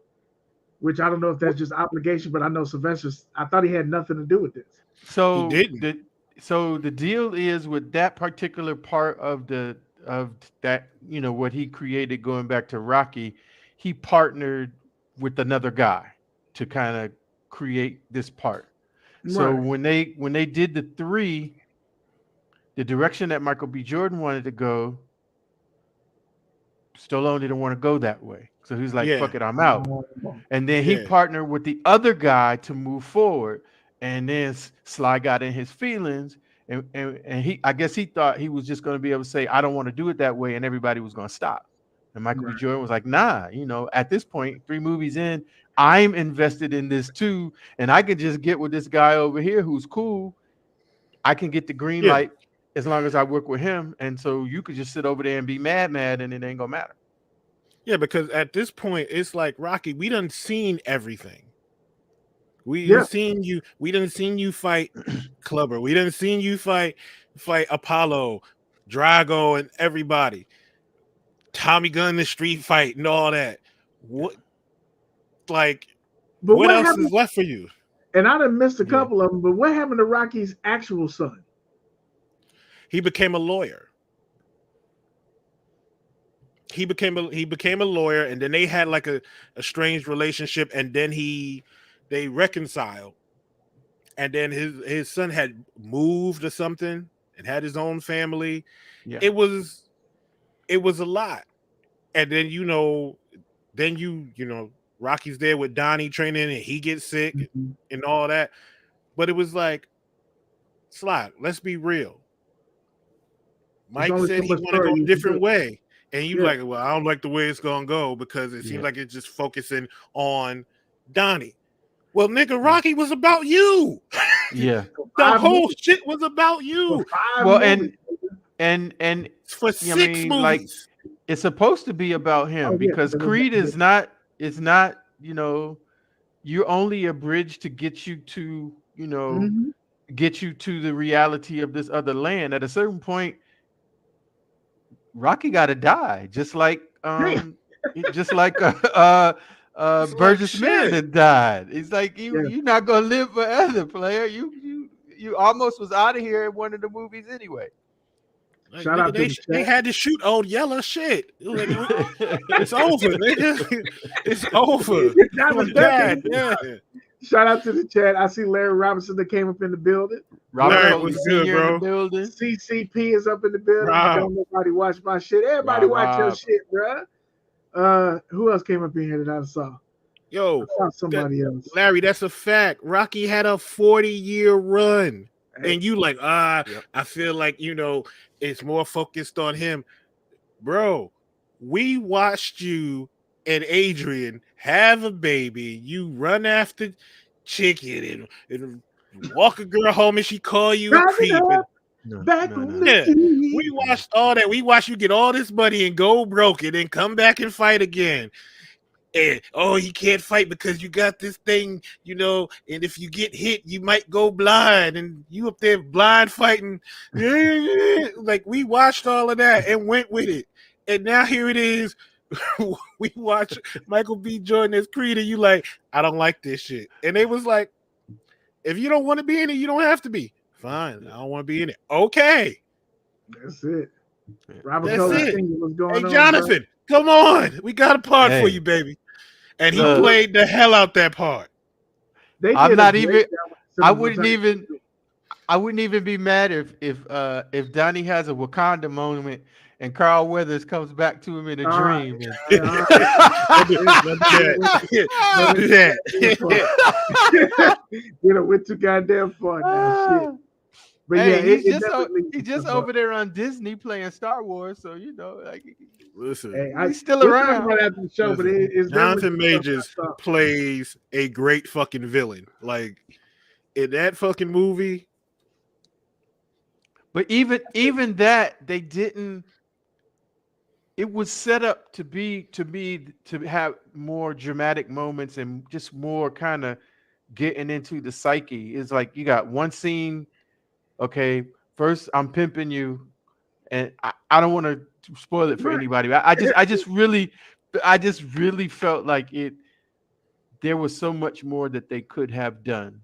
which I don't know if that's just obligation, but I know Sylvester. I thought he had nothing to do with this. So he didn't. so the deal is with that particular part of that, what he created going back to Rocky, he partnered with another guy to kind of create this part. So Right. when they did the 3, the direction that Michael B. Jordan wanted to go, Stallone didn't want to go that way. So he's like, Yeah. fuck it, I'm out. And then he Yeah. partnered with the other guy to move forward. And then Sly got in his feelings. And I guess he thought he was just going to be able to say, I don't want to do it that way. And everybody was going to stop. And Michael B. Jordan was like, nah, at this point, 3 movies in, I'm invested in this too. And I can just get with this guy over here who's cool. I can get the green light as long as I work with him. And so you could just sit over there and be mad, and it ain't gonna matter. Yeah, because at this point, it's like, Rocky, we done seen everything. We done seen you fight Clubber. We done seen you fight Apollo, Drago, and everybody. Tommy Gunn, the street fight, and all that. What else is left for you? And I done missed a couple of them, but what happened to Rocky's actual son? He became a lawyer. He became a lawyer, and then they had like a strange relationship, and then they reconciled, and then his son had moved or something and had his own family. Yeah. It was a lot. And then Rocky's there with Donnie training, and he gets sick and all that. But it was like, Sly, let's be real. Mike said he want to go a different way. And you like, well, I don't like the way it's going to go because it seems like it's just focusing on Donnie. Well, nigga, Rocky was about you. Yeah. The whole shit was about you. Well, and for 6 movies. Like, it's supposed to be about him because Creed is not, you're only a bridge to get you to, get you to the reality of this other land. At a certain point, Rocky got to die, just like Burgess Mann had died. It's like you're not gonna live forever, player. You almost was out of here in one of the movies anyway. Like, shout out they had to shoot Old Yeller. Shit, it's over, nigga. It's over. Shout out to the chat. I see Larry Robinson that came up in the building. Larry was good, bro. CCP is up in the building. Don't nobody watch my shit. Everybody watch your shit, bro. Who else came up in here that I saw? Yo, I saw somebody else. Larry, that's a fact. Rocky had a 40-year run. And you like, I feel like, it's more focused on him. Bro, we watched you and Adrian have a baby. You run after chicken and walk a girl home and she call you a creep. We watched all that. We watched you get all this money and go broke and then come back and fight again. And you can't fight because you got this thing, and if you get hit, you might go blind, and you up there blind fighting. Like, we watched all of that and went with it. And now here it is. We watch Michael B. Jordan as Creed, and you like, I don't like this shit. And they was like, if you don't want to be in it, you don't have to be. Fine, I don't want to be in it. Okay. That's it. Robert That's it. What's going on, Jonathan, bro? Come on. We got a part for you, baby. And he played the hell out that part. I wouldn't even be mad if Donnie has a Wakanda moment and Carl Weathers comes back to him in a dream. We're too goddamn fun now. Shit. But he's just over there on Disney playing Star Wars, so listen, he's still around. Right after the show, but it's Jonathan Majors plays a great fucking villain, like in that fucking movie. But even that, they didn't. It was set up to have more dramatic moments and just more kind of getting into the psyche. It's like you got one scene. Okay, first I'm pimping you, and I don't want to spoil it for anybody. I just really felt like there was so much more that they could have done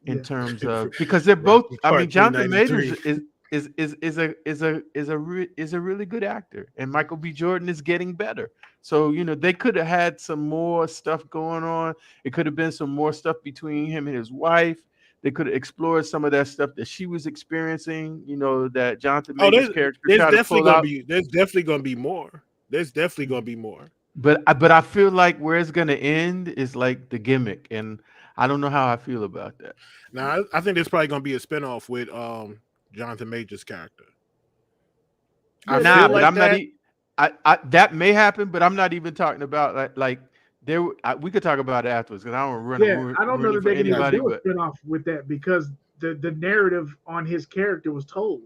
in Yeah. terms of because they're both. I mean, Part Jonathan Majors 393. is a really good actor, and Michael B. Jordan is getting better. So they could have had some more stuff going on. It could have been some more stuff between him and his wife. They could have explored some of that stuff that she was experiencing. That Jonathan Majors character tried to pull out. There's definitely gonna be more. There's definitely gonna be more. But I feel like where it's gonna end is like the gimmick, and I don't know how I feel about that. Now I think there's probably gonna be a spinoff with Jonathan Major's character. But I'm not. That may happen, but I'm not even talking about like there. We could talk about it afterwards because I don't run. Yeah, I don't know that they can even do a but spinoff with that because the narrative on his character was told.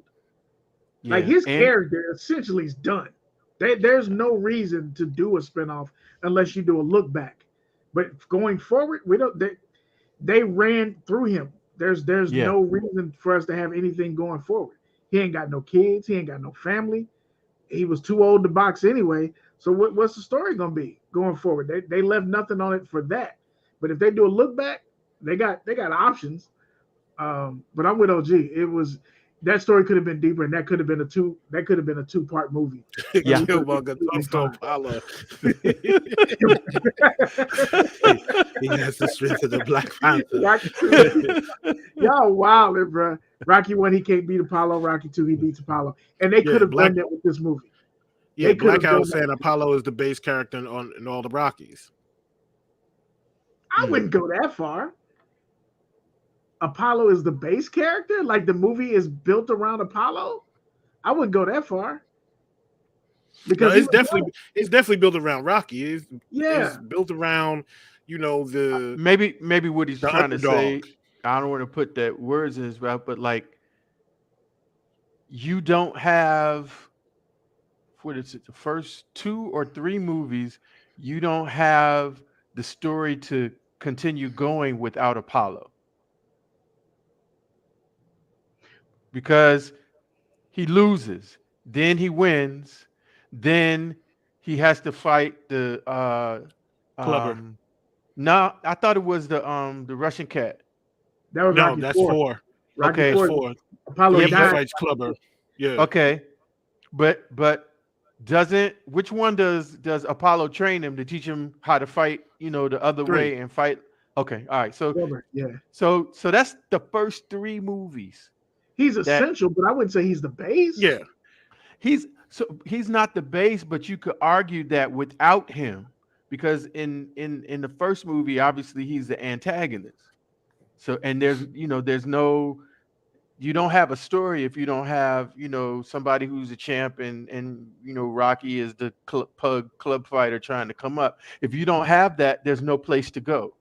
yeah, Like his character essentially is done. There's no reason to do a spinoff unless you do a look back. But going forward, we don't. They ran through him. There's no reason for us to have anything going forward. He ain't got no kids. He ain't got no family. He was too old to box anyway. So what's the story gonna be going forward? They left nothing on it for that. But if they do a look back, they got options. But I'm with OG. It was that story could have been deeper, and that could have been a 2-part movie. Yeah, Killmonger talks to Apollo. He has the strength of the Black Panther. Y'all wildin', bro. Rocky 1, he can't beat Apollo. Rocky 2, he beats Apollo, and they could have done that with this movie. Yeah, Black House saying Apollo is the base character in all the Rockies. I wouldn't go that far. Apollo is the base character? Like the movie is built around Apollo? I wouldn't go that far. Because it's definitely built around Rocky. It's built around, the maybe what he's trying to say. I don't want to put that words in his mouth, but like you don't have what is it, the first 2 or 3 movies, you don't have the story to continue going without Apollo. Because he loses, then he wins, then he has to fight the Clubber. No, I thought it was the Russian cat. That was Rocky that's 4. 4. Rocky okay, 4. 4. Apollo he died. fights Clubber. Yeah. Okay, but which one does Apollo train him to teach him how to fight? The other 3. way and fight. Okay, all right. So Clubber, yeah. So that's the first 3 movies. He's essential, but I wouldn't say he's the base. Yeah. He's not the base, but you could argue that without him, because in the first movie, obviously he's the antagonist. So and there's no, you don't have a story if you don't have somebody who's a champ and Rocky is the club fighter trying to come up. If you don't have that, there's no place to go.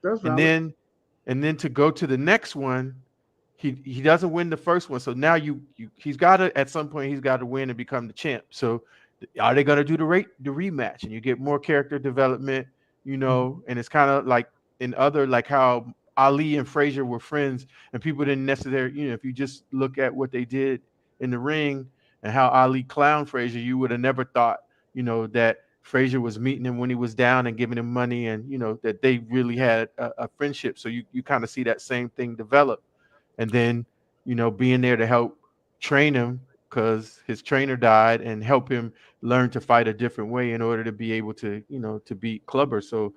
That's and then to go to the next one. He doesn't win the first one, so now he's got to, at some point he's got to win and become the champ. So are they going to do the rematch and you get more character development, and it's kind of like in other, like how Ali and Frazier were friends and people didn't necessarily, if you just look at what they did in the ring and how Ali clowned Frazier, you would have never thought, that Frazier was meeting him when he was down and giving him money and, that they really had a friendship. So you kind of see that same thing develop. And then, being there to help train him because his trainer died and help him learn to fight a different way in order to be able to, to beat Clubber. So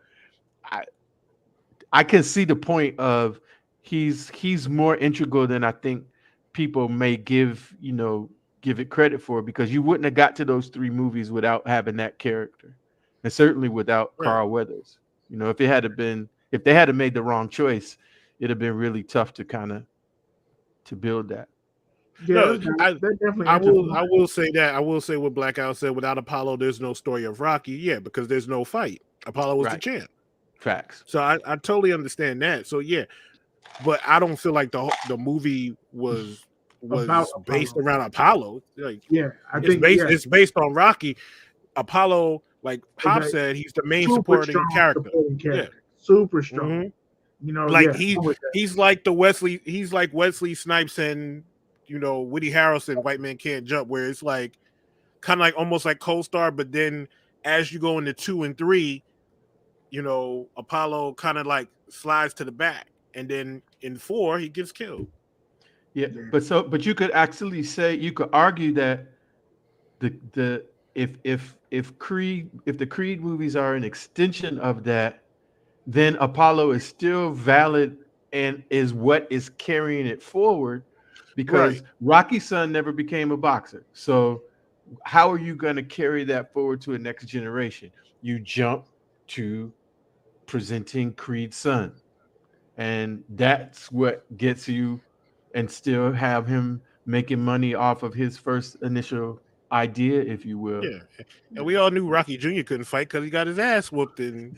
I can see the point of he's more integral than I think people may give it credit for, because you wouldn't have got to those 3 movies without having that character, and certainly without Carl Weathers. If they had made the wrong choice, it'd have been really tough to build that. Yeah, I will say that. I will say what Blackout said. Without Apollo, there's no story of Rocky. Yeah, because there's no fight. Apollo was the champ. Facts. So I totally understand that. So yeah, but I don't feel like the movie was based around Apollo. Like, it's based on Rocky. Apollo, like Pop said, he's the main supporting character. Yeah, super strong. Mm-hmm. He's like Wesley Snipes and Woody Harrelson, White Man Can't Jump, where it's like kind of like almost like co-star, but then as you go into 2 and 3, Apollo kind of like slides to the back and then in 4 he gets killed. Yeah, but you could actually say, you could argue that if the Creed movies are an extension of that, then Apollo is still valid and is what is carrying it forward, because Rocky's son never became a boxer. So how are you going to carry that forward to a next generation? You jump to presenting Creed's son, and that's what gets you, and still have him making money off of his first initial idea, if you will. Yeah, and we all knew Rocky Jr. couldn't fight because he got his ass whooped. And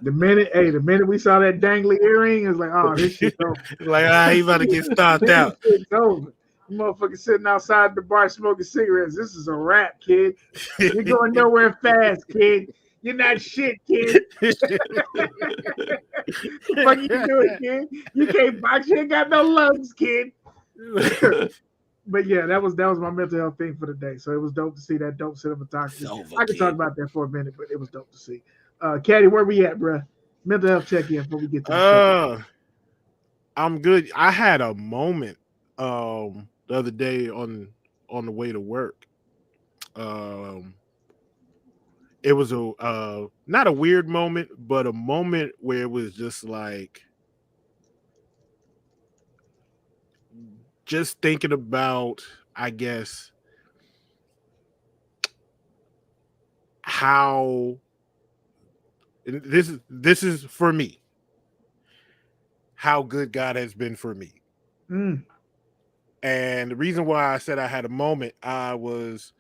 the minute we saw that dangly earring, it's like, oh, this shit's over. Like, he about to get stomped out. It's over. You motherfucker sitting outside the bar smoking cigarettes. This is a wrap, kid. You're going nowhere fast, kid. You're not shit, kid. What you doing, kid? You can't box. You ain't got no lungs, kid. But yeah, that was my mental health thing for the day. So it was dope to see that dope cinematography. I can talk about that for a minute, but it was dope to see. Caddy, where we at, bro? Mental health check-in before we get to the I'm good. I had a moment the other day on the way to work. It was a not a weird moment, but a moment where it was just like, just thinking about, I guess, how this is for me, how good God has been for me. And the reason why I said I had a moment, I was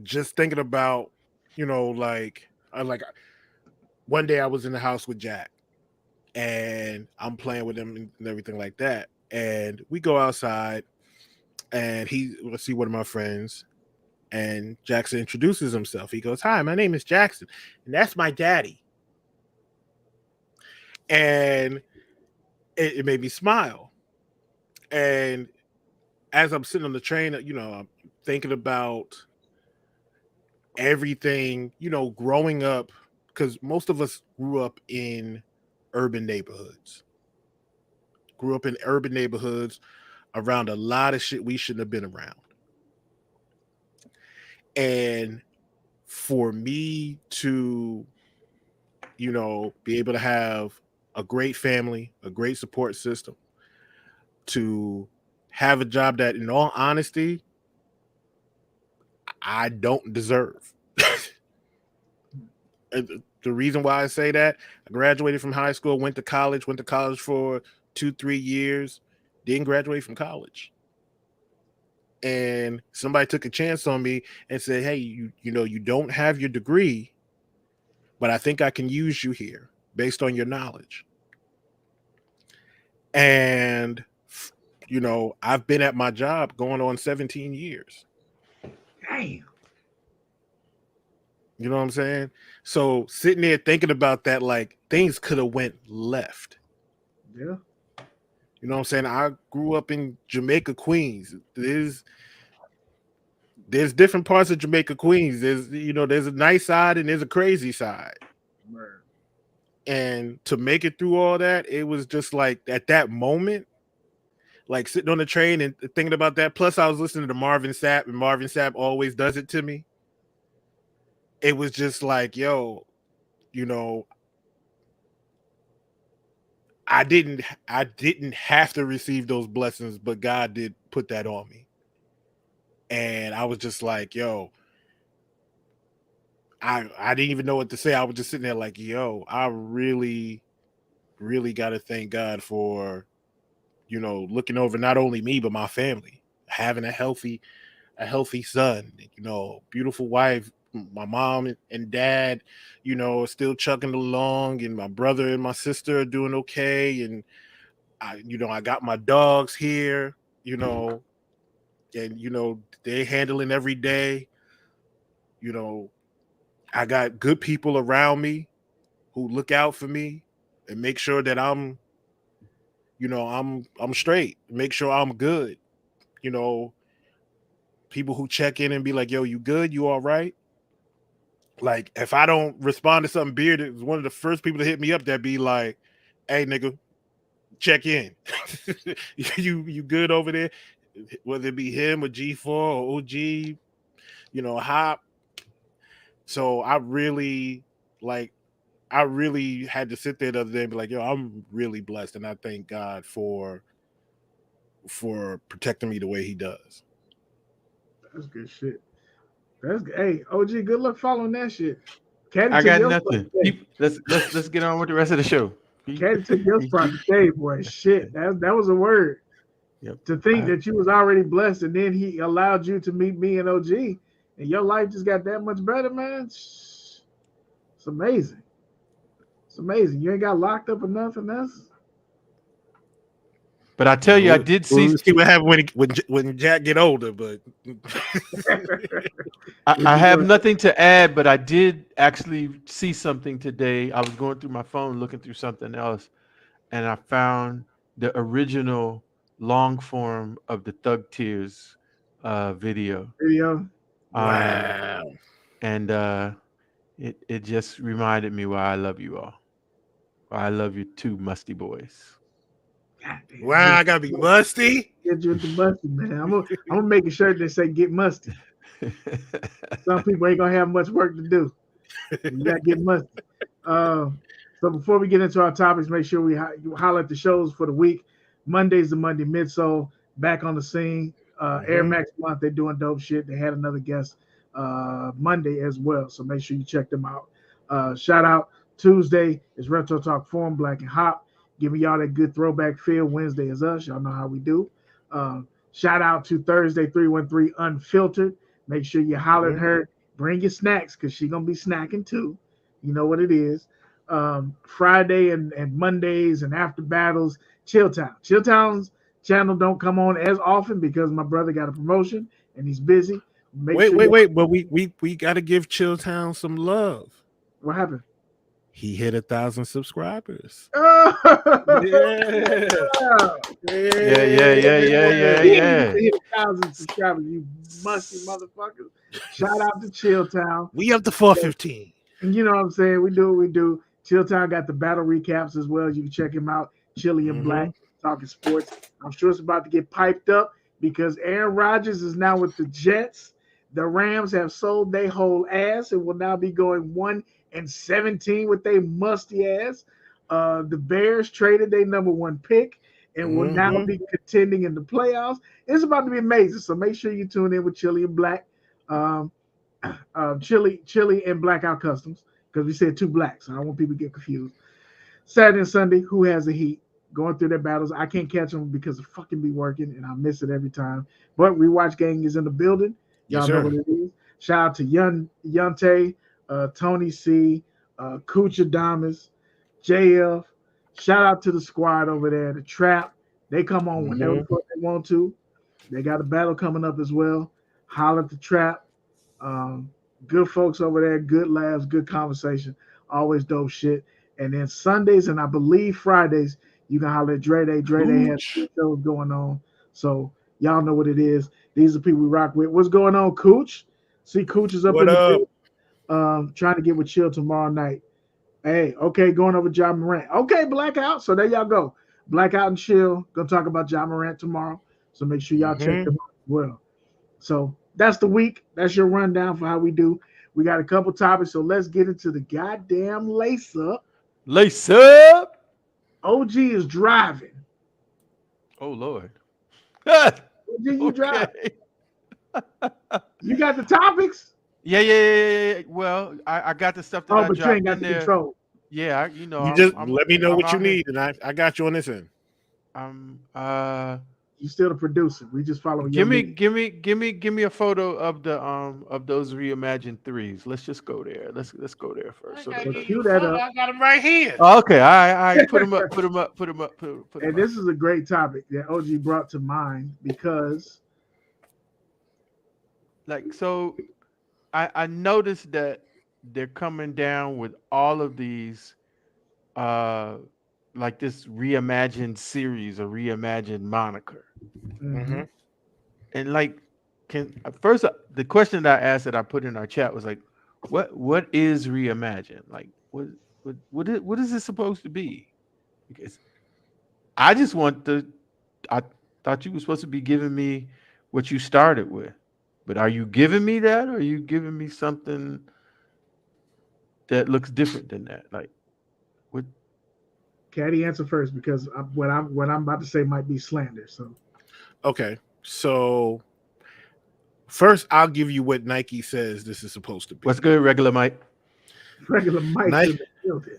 just thinking about, like one day I was in the house with Jack, and I'm playing with him and everything like that. And we go outside, and he will see one of my friends, and Jackson introduces himself. He goes, "Hi, my name is Jackson, and that's my daddy." And it made me smile. And as I'm sitting on the train, I'm thinking about everything, growing up, because most of us grew up in urban neighborhoods. Around a lot of shit we shouldn't have been around. And for me to, be able to have a great family, a great support system, to have a job that, in all honesty, I don't deserve. The reason why I say that, I graduated from high school, went to college for 2-3 years, didn't graduate from college. And somebody took a chance on me and said, "Hey, you don't have your degree, but I think I can use you here based on your knowledge." And, I've been at my job going on 17 years. Damn. You know what I'm saying? So sitting there thinking about that, like, things could have went left. Yeah. You know what I'm saying? I grew up in Jamaica, Queens. There's different parts of Jamaica, Queens. There's a nice side and there's a crazy side. Right. And to make it through all that, it was just like, at that moment, like sitting on the train and thinking about that. Plus, I was listening to Marvin Sapp, and Marvin Sapp always does it to me. It was just like, yo, I didn't have to receive those blessings, but God did put that on me. And I was just like, yo, I didn't even know what to say. I was just sitting there like, yo, I really, really got to thank God for, looking over not only me, but my family, having a healthy son, beautiful wife, my mom and dad, still chugging along, and my brother and my sister are doing okay. And I got my dogs here, and, they're handling every day. I got good people around me who look out for me and make sure that I'm straight, make sure I'm good. People who check in and be like, "Yo, you good? You all right?" Like, if I don't respond to something, Beard is one of the first people to hit me up that be like, hey nigga, check in. you good over there? Whether it be him or G4 or OG, Hop. So I really had to sit there the other day and be like, yo, I'm really blessed, and I thank God for protecting me the way he does. That's good shit. Hey, OG, good luck following that shit. Caddy I took got your nothing. spot today. Let's get on with the rest of the show. Caddy took your spot today, boy. Shit, that was a word. Yep. To think that you was already blessed, and then he allowed you to meet me and OG, and your life just got that much better, man. It's amazing. It's amazing. You ain't got locked up or nothing. But I tell you, I did see. We'll see what happens when Jack get older. But I have nothing to add. But I did actually see something today. I was going through my phone, looking through something else, and I found the original long form of the Thug Tears video. Wow. And it just reminded me why I love you all. Why I love you too, musty boys. Wow, I gotta be musty. Get you with the musty, man. I'm gonna make a shirt that say "Get Musty." Some people ain't gonna have much work to do. You gotta get musty. So before we get into our topics, make sure we highlight the shows for the week. Monday's the Monday Midsole, back on the scene. Air Max month, they're doing dope shit. They had another guest Monday as well, so make sure you check them out. Shout out Tuesday is Retro Talk Forum, Black and Hop, giving y'all that good throwback feel. Wednesday is us. Y'all know how we do. Shout out to Thursday 313 Unfiltered. Make sure you holler at her. Bring your snacks because she's gonna be snacking too. You know what it is. Friday and Mondays and after battles, Chill Town. Chill Town's channel don't come on as often because my brother got a promotion and he's busy. Wait. But we got to give Chill Town some love. What happened? He hit 1,000 subscribers. Yeah. He hit 1,000 subscribers, you musty motherfuckers. Shout out to Chill Town. We up to 415. And you know what I'm saying? We do what we do. Chill Town got the battle recaps as well. You can check him out. Chili and Black, talking sports. I'm sure it's about to get piped up because Aaron Rodgers is now with the Jets. The Rams have sold their whole ass and will now be going 1-17 with their musty ass. The Bears traded their number one pick and will now be contending in the playoffs. It's about to be amazing. So make sure you tune in with Chili and Black. Chili and Blackout Customs, because we said two blacks. I don't want people to get confused. Saturday and Sunday, Who Has the Heat? Going through their battles. I can't catch them because I fucking be working and I miss it every time. But Rewatch Gang is in the building. Y'all know what it is. Shout out to Yunte, Tony C, Kucha Damas, JF. Shout out to the squad over there, the Trap. They come on whenever they want to. They got a battle coming up as well. Holler at the Trap. Good folks over there, good laughs, good conversation, always dope shit. And then Sundays and I believe Fridays, you can holler at Dre Day. Dre Day has shows going on. So y'all know what it is. These are people we rock with. What's going on, Cooch? See, Cooch is up in the field, trying to get with Chill tomorrow night. Hey, okay, going over Ja Morant. Okay, Blackout. So there y'all go. Blackout and Chill. Gonna talk about Ja Morant tomorrow. So make sure y'all check them out as well. So that's the week. That's your rundown for how we do. We got a couple topics, so let's get into the goddamn lace up. Lace up. OG is driving. Oh Lord. OG, you drive. You got the topics? Yeah. Well, I got the stuff that I but you ain't got the control. Yeah, you just let me know what you need, and I got you on this end. You still the producer. We just follow. Give me a photo of the of those reimagined threes. Let's just go there. Let's go there first. So cue that up. I got them right here. Oh, okay, all right. Put them up. And this is a great topic that OG brought to mind because, so I noticed that they're coming down with all of these, like this reimagined series or reimagined moniker. And first the question that I asked that I put in our chat was like, what is reimagined? Like what is it supposed to be? Because I just want I thought you were supposed to be giving me what you started with. But are you giving me that, or are you giving me something that looks different than that? Like what? Caddy, answer first because what I'm about to say might be slander. So Okay, so first I'll give you what Nike says this is supposed to be. What's good, regular Mike? regular Mike's in the building.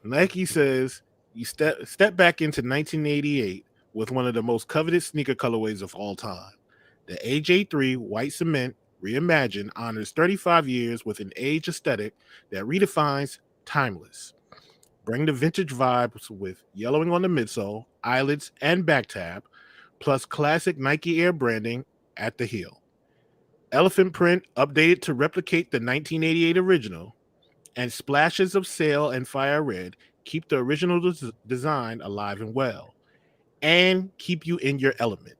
Nike says you step back into 1988 with one of the most coveted sneaker colorways of all time. The AJ3 White Cement Reimagined honors 35 years with an age aesthetic that redefines timeless. Bring the vintage vibes with yellowing on the midsole, eyelets, and back tab, plus classic Nike Air branding at the heel. Elephant print updated to replicate the 1988 original, and splashes of sail and fire red keep the original design alive and well, and keep you in your element.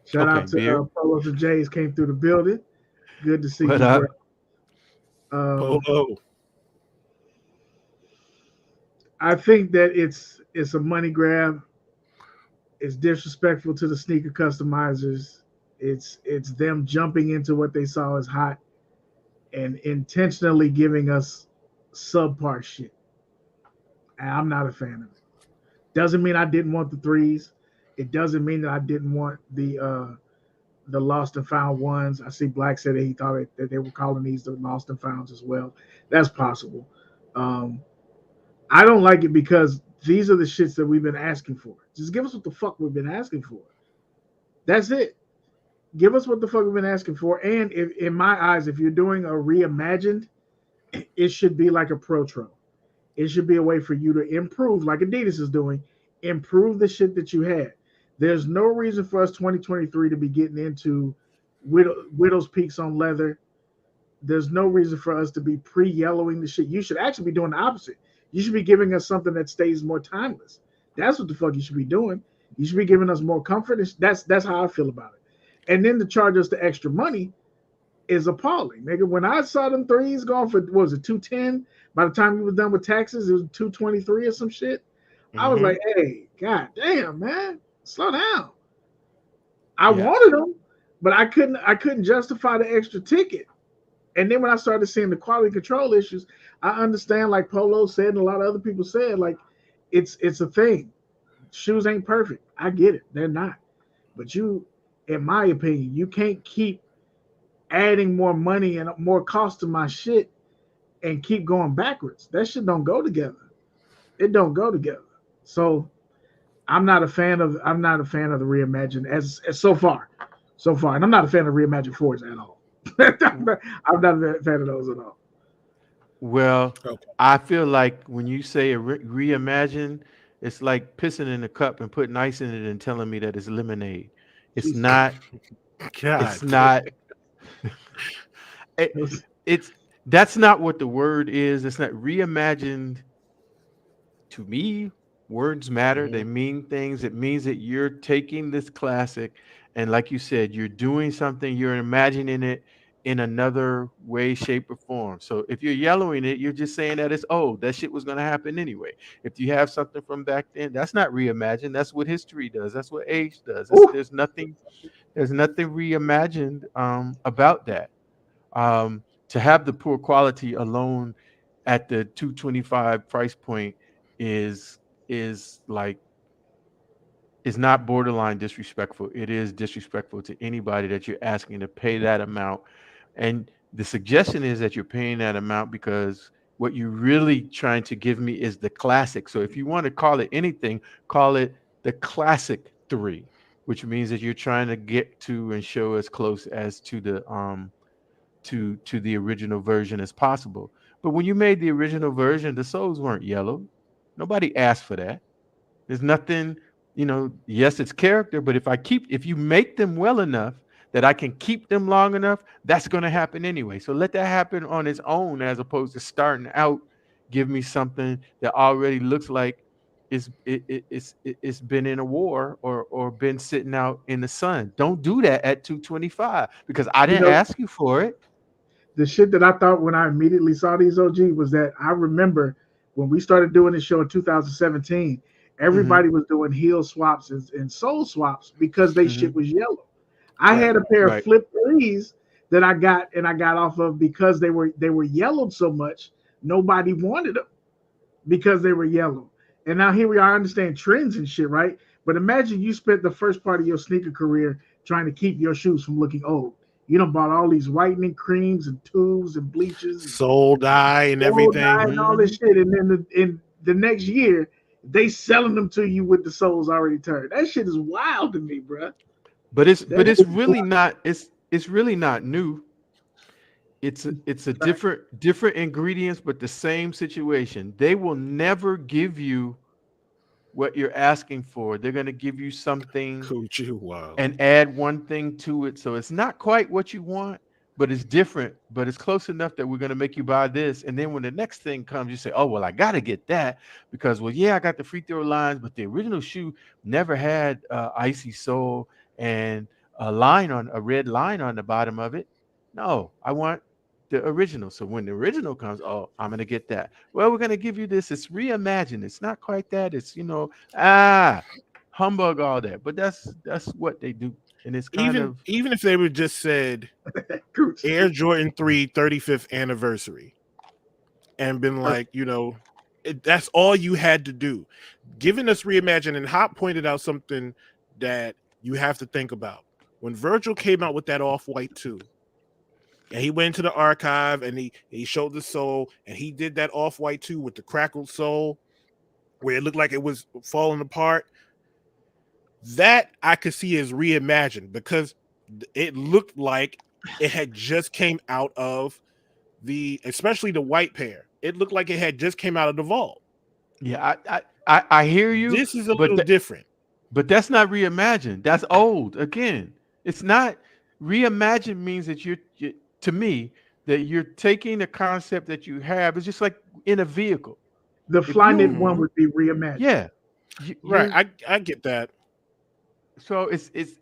Shout Okay, out to Beard. Polos and Jays came through the building. Good to see What you, up? bro. Polo. I think that it's a money grab. It's disrespectful to the sneaker customizers. It's them jumping into what they saw as hot and intentionally giving us subpar shit. And I'm not a fan of it. Doesn't mean I didn't want the threes. It doesn't mean that I didn't want the lost and found ones. I see Black said that he thought that they were calling these the lost and founds as well. That's possible. I don't like it because these are the shits that we've been asking for. Just give us what the fuck we've been asking for. That's it. Give us what the fuck we've been asking for. And if, in my eyes, if you're doing a reimagined, it should be like a Protro. It should be a way for you to improve, like Adidas is doing, improve the shit that you had. There's no reason for us 2023 to be getting into Widow's Peaks on leather. There's no reason for us to be pre-yellowing the shit. You should actually be doing the opposite. You should be giving us something that stays more timeless. That's what the fuck you should be doing. You should be giving us more comfort. That's how I feel about it. And then to charge us the extra money is appalling. Nigga, when I saw them threes going for, what was it, 210? By the time we was done with taxes, it was 223 or some shit. I was like, hey, god damn, man, slow down. I wanted them, but I couldn't justify the extra ticket. And then when I started seeing the quality control issues, I understand, like Polo said and a lot of other people said, like it's a thing. Shoes ain't perfect. I get it. They're not. But you, in my opinion, you can't keep adding more money and more cost to my shit and keep going backwards. That shit don't go together. It don't go together. So I'm not a fan of the reimagined as so far. And I'm not a fan of reimagined fours at all. I'm not a fan of those at all. Well, I feel like when you say a reimagine, it's like pissing in a cup and putting ice in it and telling me that it's lemonade. It's Jesus. Not. God. It's not. It's that's not what the word is. It's not reimagined. To me, words matter. They mean things. It means that you're taking this classic and, like you said, you're doing something. You're imagining it in another way, shape, or form. So if you're yellowing it, you're just saying that it's old. That shit was going to happen anyway. If you have something from back then, that's not reimagined. That's what history does. That's what age does. There's nothing reimagined about that. To have the poor quality alone at the $225 price point is not borderline disrespectful. It is disrespectful to anybody that you're asking to pay that amount. And the suggestion is that you're paying that amount because what you're really trying to give me is the classic. So if you want to call it anything, call it the classic 3, which means that you're trying to get to and show as close as to the to the original version as possible. But when you made the original version, the soles weren't yellow. Nobody asked for that. There's nothing, yes, it's character, but if you make them well enough that I can keep them long enough, that's going to happen anyway. So let that happen on its own as opposed to starting out, give me something that already looks like it's been in a war or been sitting out in the sun. Don't do that at $225 because I didn't ask you for it. the shit that I thought when I immediately saw these OG was that I remember when we started doing this show in 2017, everybody was doing heel swaps and sole swaps because they shit was yellow. I had a pair of flip threes that I got off of because they were yellowed so much, nobody wanted them because they were yellow. And now here we are, I understand trends and shit, right? But imagine you spent the first part of your sneaker career trying to keep your shoes from looking old. You done bought all these whitening creams and tubes and bleaches, soul dye and everything, and all this shit. And then in the next year, they selling them to you with the soles already turned. That shit is wild to me, bro. But it's really not. It's really not new. It's a different ingredients, but the same situation. They will never give you what you're asking for. They're going to give you something and add one thing to it. So it's not quite what you want, but it's different, but it's close enough that we're going to make you buy this. And then when the next thing comes, you say, oh, well, I got to get that because, well, yeah, I got the free throw lines, but the original shoe never had icy sole and a red line on the bottom of it. No, I want the original. So when the original comes, oh, I'm going to get that. Well, we're going to give you this. It's reimagined. It's not quite that. It's, humbug all that. But that's what they do. And it's even if they would just said Air Jordan 3 35th anniversary and been like, that's all you had to do. Giving us reimagined. And Hop pointed out something that you have to think about. When Virgil came out with that Off-White 2, and he went into the archive and he showed the sole and he did that Off-White 2 with the crackled sole where it looked like it was falling apart. That I could see as reimagined because it looked like it had just came out of especially the white pair. It looked like it had just came out of the vault. Yeah, I hear you. This is a little different. But that's not reimagined. That's old. Again, it's not. Reimagined means that to me, that you're taking a concept that you have. It's just like in a vehicle. The Flyknit one would be reimagined. Yeah. Right. I get that. So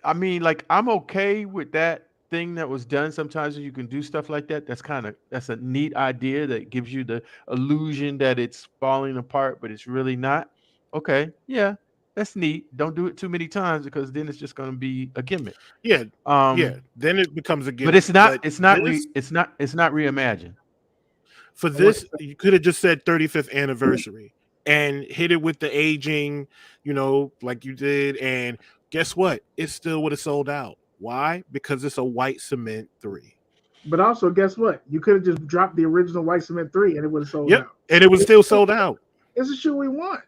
I mean, like, I'm okay with that thing that was done. Sometimes you can do stuff like that. That's a neat idea that gives you the illusion that it's falling apart, but it's really not. Okay. Yeah. That's neat. Don't do it too many times because then it's just going to be a gimmick. Yeah. Then it becomes a gimmick. But it's not reimagined. For this, you could have just said 35th anniversary and hit it with the aging, like you did. And guess what? It still would have sold out. Why? Because it's a white cement 3. But also, guess what? You could have just dropped the original white cement 3 and it would have sold out. And it was still sold out. It's a shoe we want.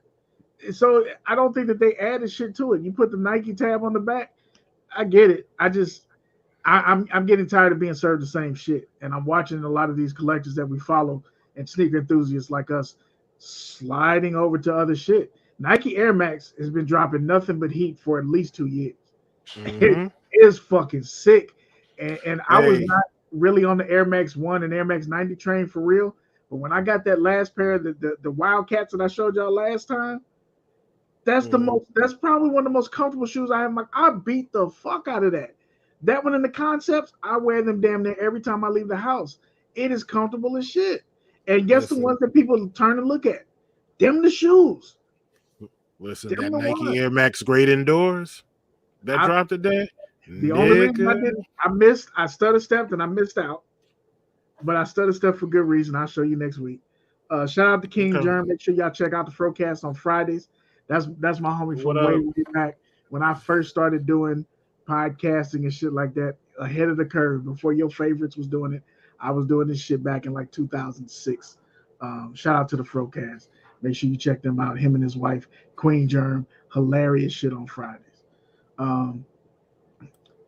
So I don't think that they added shit to it. You put the Nike tab on the back. I get it. I'm getting tired of being served the same shit. And I'm watching a lot of these collectors that we follow and sneaker enthusiasts like us sliding over to other shit. Nike Air Max has been dropping nothing but heat for at least 2 years. Mm-hmm. It is fucking sick. And I was not really on the Air Max 1 and Air Max 90 train for real. But when I got that last pair of the Wildcats that I showed y'all last time, that's that's probably one of the most comfortable shoes I have. I beat the fuck out of that. That one in the concepts, I wear them damn near every time I leave the house. It is comfortable as shit. And guess the ones that people turn and look at? Them the shoes. Listen, that Nike Air Max Great Indoors that dropped today. The only reason I stutter stepped and I missed out. But I stutter stepped for good reason. I'll show you next week. Shout out to King Germ. Make sure y'all check out the Frocast on Fridays. That's my homie from way back when I first started doing podcasting and shit like that, ahead of the curve before your favorites was doing it. I was doing this shit back in like 2006. Shout out to the Frocast. Make sure you check them out. Him and his wife, Queen Germ, hilarious shit on Fridays. The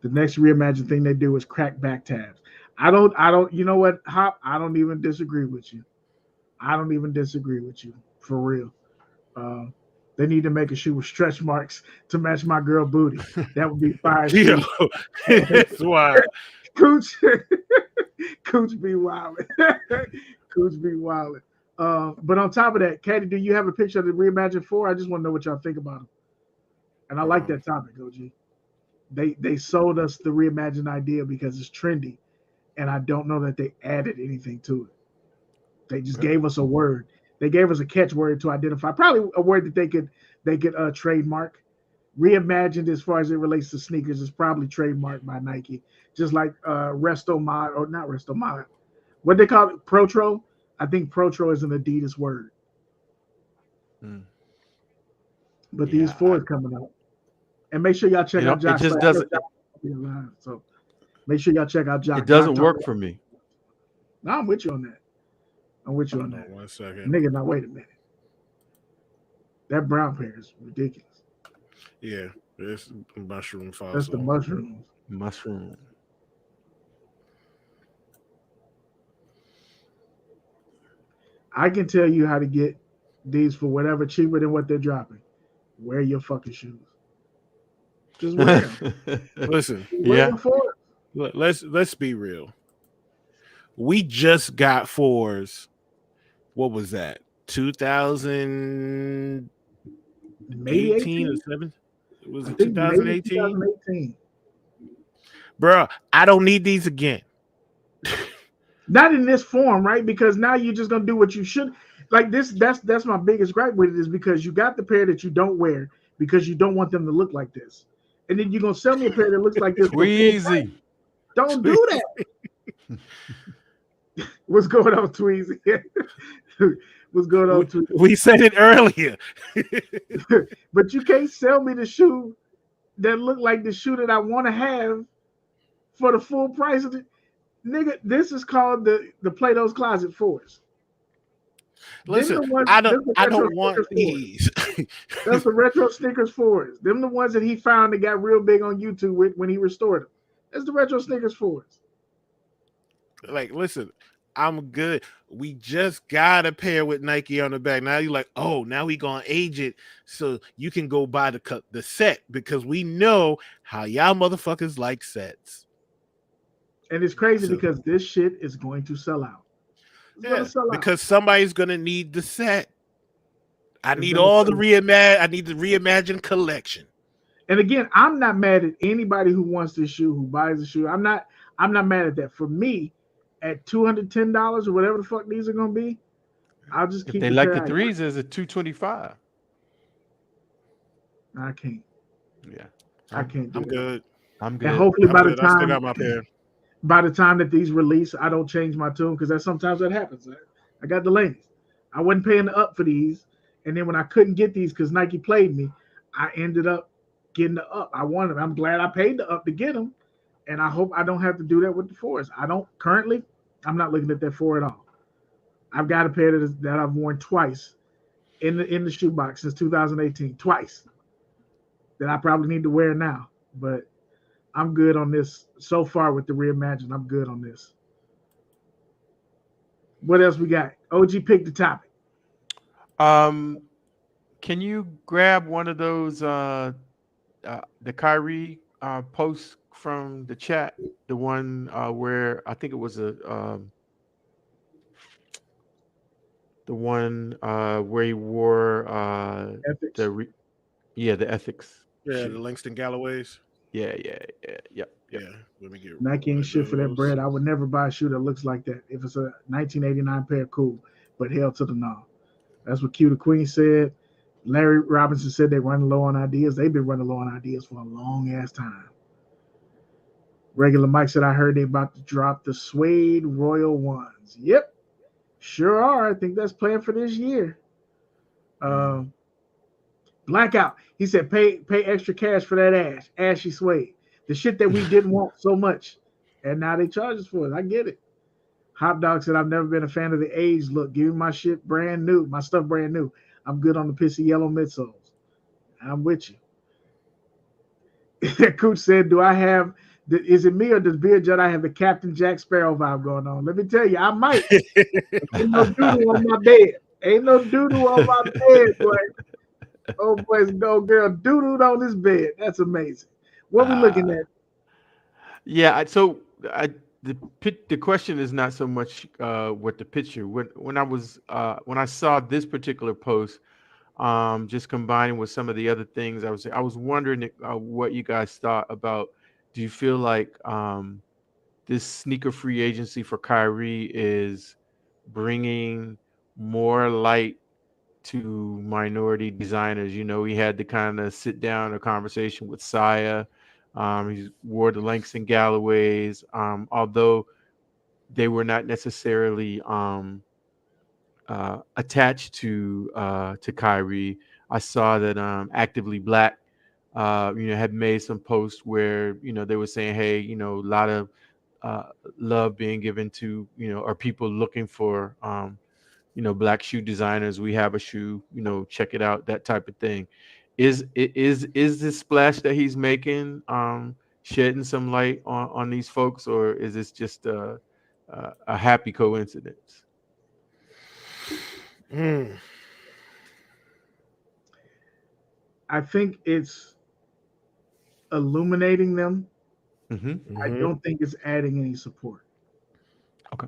next reimagined thing they do is crack back tabs. I don't, you know what, Hop? I don't even disagree with you. For real. They need to make a shoe with stretch marks to match my girl booty. That would be fire. It's wild. Cooch be wildin'. Cooch be wildin'. But on top of that, Katie, do you have a picture of the Reimagined 4? I just want to know what y'all think about them. And I like that topic, OG. They sold us the Reimagined idea because it's trendy. and I don't know that they added anything to it. They just gave us a word. They gave us a catchword to identify, probably a word that they could trademark. Reimagined as far as it relates to sneakers is probably trademarked by Nike, just like Resto Mod, or not Resto Mod. What they call it, Protro. I think Protro is an Adidas word. But these fours coming out, and make sure y'all check out Josh. It just doesn't. So make sure y'all check out Josh. It doesn't work for me. No, I'm with you on that. I'm with you on that. 1 second, nigga. Now wait a minute. That brown pair is ridiculous. Yeah, it's mushroom fossil. That's the mushrooms. Mushroom. I can tell you how to get these for whatever cheaper than what they're dropping. Wear your fucking shoes. Just wear them. Listen, yeah. Let's be real. We just got fours. What was that? 2018 or 7? Was it 2018? 2018. Bro, I don't need these again. Not in this form, right? Because now you're just gonna do what you should. Like this, that's my biggest gripe with it, is because you got the pair that you don't wear because you don't want them to look like this, and then you're gonna sell me a pair that looks like this. Tweezy. Don't do that. What's going on, Tweezy? What's going on, Tweezy? We said it earlier. But you can't sell me the shoe that look like the shoe that I want to have for the full price of it. Nigga, this is called the Plato's Closet fours. Listen, I don't want these. That's the retro SZN fours. Them the ones that he found that got real big on YouTube when he restored them. That's the retro SZN fours. Like, listen, I'm good. We just got a pair with Nike on the back. Now you're like, oh, now we gonna age it so you can go buy the set, because we know how y'all motherfuckers like sets. And it's crazy because this shit is going to sell out. Because somebody's gonna need the set. I need the reimagined collection. And again, I'm not mad at anybody who wants this shoe, who buys the shoe. I'm not mad at that. For me, at $210 or whatever the fuck these are gonna be, I'll just keep. If they like the threes, is at $225. I can't. Yeah, I can't do I'm that. good. I'm good. And hopefully I still got my pair. By the time that these release, I don't change my tune, because sometimes that happens. I got the lanes. I wasn't paying the up for these, and then when I couldn't get these because Nike played me, I ended up getting the up. I wanted them. I'm glad I paid the up to get them, and I hope I don't have to do that with the fours. I'm not looking at that four at all. I've got a pair that I've worn twice in the shoebox since 2018, twice, that I probably need to wear now, but I'm good on this so far with the reimagined. I'm good on this. What else we got? OG, pick the topic. Can you grab one of those the Kyrie posts from the chat? The one where I think it was the one where he wore Ethics. the ethics. Yeah, the Langston Galloways. Yeah. Let me get Nike ain't shit for that bread. I would never buy a shoe that looks like that. If it's a 1989 pair, cool, but hell to the no. That's what Q the Queen said. Larry Robinson said they're running low on ideas. They've been running low on ideas for a long ass time. Regular Mike said, I heard they about to drop the suede Royal ones. Yep, sure are. I think that's planned for this year. Blackout. He said, pay extra cash for that ashy suede. The shit that we didn't want so much. And now they charge us for it. I get it. Hot Dog said, I've never been a fan of the age look. Give me my shit brand new. My stuff brand new. I'm good on the pissy yellow midsoles. I'm with you. Cooch said, is it me or does Beard Jedi have the Captain Jack Sparrow vibe going on? Let me tell you, I might. Ain't no doo-doo on my bed. Ain't no doo-doo on my bed, boy. Oh, boys, no girl doo-dooed on this bed. That's amazing. What we looking at? Yeah, the question is not so much what the picture. When I saw this particular post, just combining with some of the other things, I was wondering what you guys thought about. Do you feel like this sneaker free agency for Kyrie is bringing more light to minority designers. You know, he had to kind of sit down a conversation with Saya. He wore the Langston Galloways, although they were not necessarily attached to Kyrie. I saw that Actively Black, had made some posts where they were saying, hey, a lot of love being given to or people looking for black shoe designers. We have a shoe, check it out, that type of thing. Is this splash that he's making shedding some light on these folks, or is this just a happy coincidence? I think it's illuminating them. Mm-hmm. I don't think it's adding any support. Okay.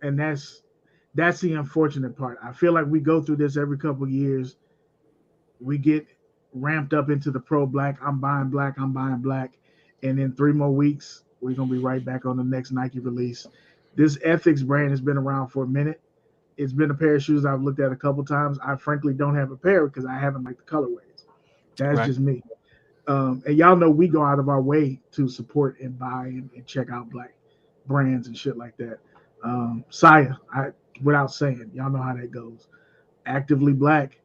And that's the unfortunate part. I feel like we go through this every couple of years. We get ramped up into the pro black. I'm buying black. And in 3 more weeks, we're going to be right back on the next Nike release. This Ethics brand has been around for a minute. It's been a pair of shoes I've looked at a couple times. I frankly don't have a pair because I haven't liked the colorways. That's right. just me. And y'all know we go out of our way to support and buy and check out black brands and shit like that. Saya, without saying, y'all know how that goes. Actively Black.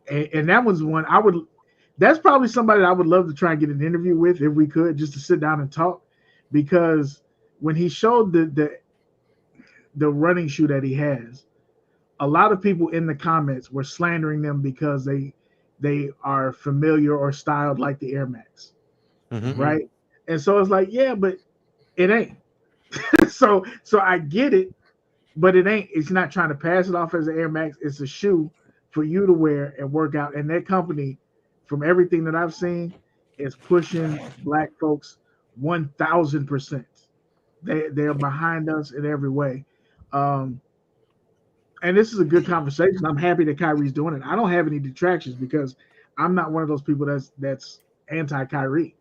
And that was one that's probably somebody that I would love to try and get an interview with if we could, just to sit down and talk. Because when he showed the running shoe that he has, a lot of people in the comments were slandering them because they are familiar or styled like the Air Max, right? And so it's like, yeah, but it ain't. so I get it, but it ain't. It's not trying to pass it off as an Air Max. It's a shoe for you to wear and work out. And that company, from everything that I've seen, is pushing black folks 1,000%. They're behind us in every way. And this is a good conversation. I'm happy that Kyrie's doing it. I don't have any detractions because I'm not one of those people that's anti-Kyrie.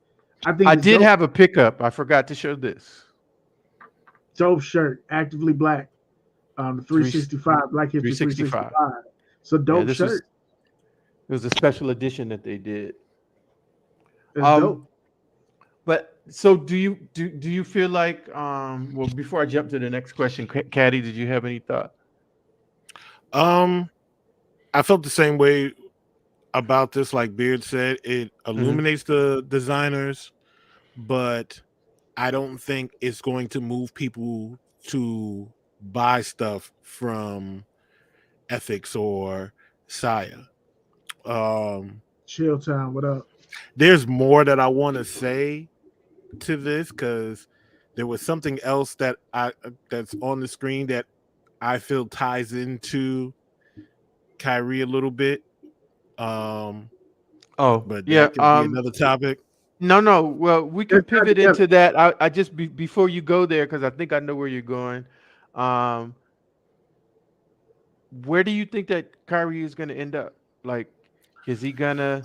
I did have a pickup. I forgot to show this. Dope shirt, Actively Black, the 365, Black History 365. So dope shirt. It was a special edition that they did. It's dope. But so do you feel like well, before I jump to the next question, Caddy, did you have any thought? I felt the same way about this. Like Beard said, it illuminates the designers, but I don't think it's going to move people to buy stuff from Ethics or Saya. Chill Town, what up? There's more that I want to say to this because there was something else that's on the screen that I feel ties into Kyrie a little bit. But that can be another topic. No. Well, we can pivot into that. I just before you go there, because I think I know where you're going. Where do you think that Kyrie is going to end up? Like, is he gonna?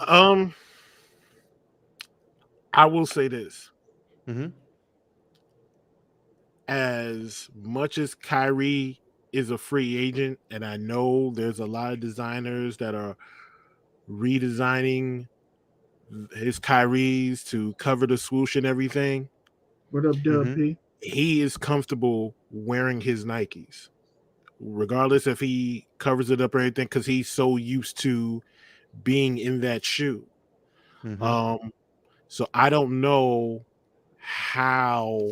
I will say this. Mm-hmm. As much as Kyrie is a free agent, and I know there's a lot of designers that are redesigning his Kyries to cover the swoosh and everything. What up, Dub P? He is comfortable wearing his Nikes, regardless if he covers it up or anything, because he's so used to being in that shoe. So I don't know how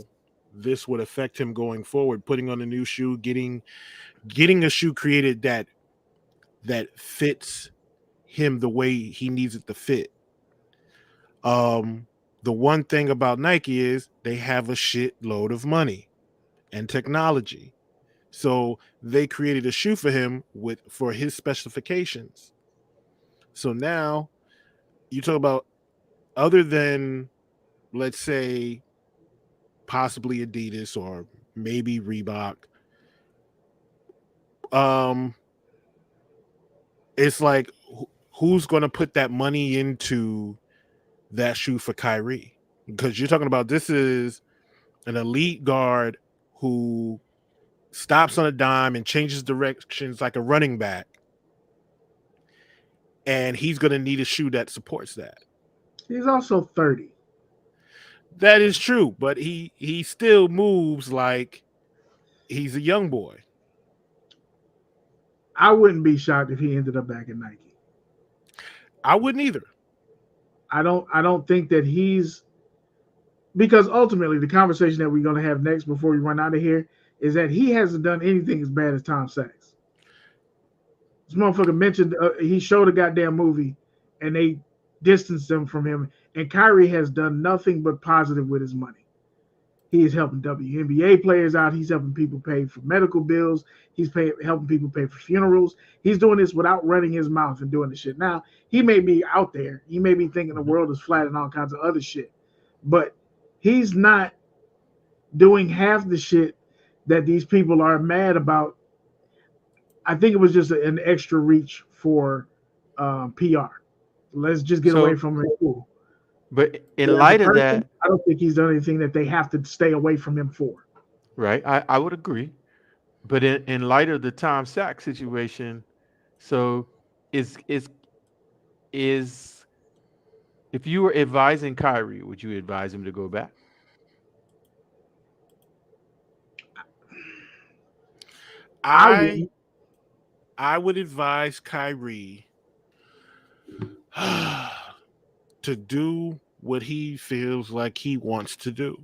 this would affect him going forward, putting on a new shoe, getting a shoe created that fits him the way he needs it to fit. The one thing about Nike is they have a shit load of money and technology. So they created a shoe for him for his specifications. So now you talk about, other than, let's say, possibly Adidas or maybe Reebok, it's like, who's going to put that money into that shoe for Kyrie? Because you're talking about, this is an elite guard who stops on a dime and changes directions like a running back. And he's going to need a shoe that supports that. He's also 30. That is true, but he still moves like he's a young boy. I wouldn't be shocked if he ended up back in Nike. I wouldn't either. I don't think that he's, because ultimately the conversation that we're going to have next before we run out of here is that he hasn't done anything as bad as Tom Sachs. This motherfucker mentioned he showed a goddamn movie and they distanced them from him, and Kyrie has done nothing but positive with his money. He is helping WNBA players out. He's helping people pay for medical bills. He's helping people pay for funerals. He's doing this without running his mouth and doing the shit. Now, he may be out there. He may be thinking the world is flat and all kinds of other shit. But he's not doing half the shit that these people are mad about. I think it was just an extra reach for PR. Let's just get away from it. Cool. But in light of that, I don't think he's done anything that they have to stay away from him for. Right, I would agree. But in light of the Tom Sachs situation, so is if you were advising Kyrie, would you advise him to go back? I would advise Kyrie to do what he feels like he wants to do.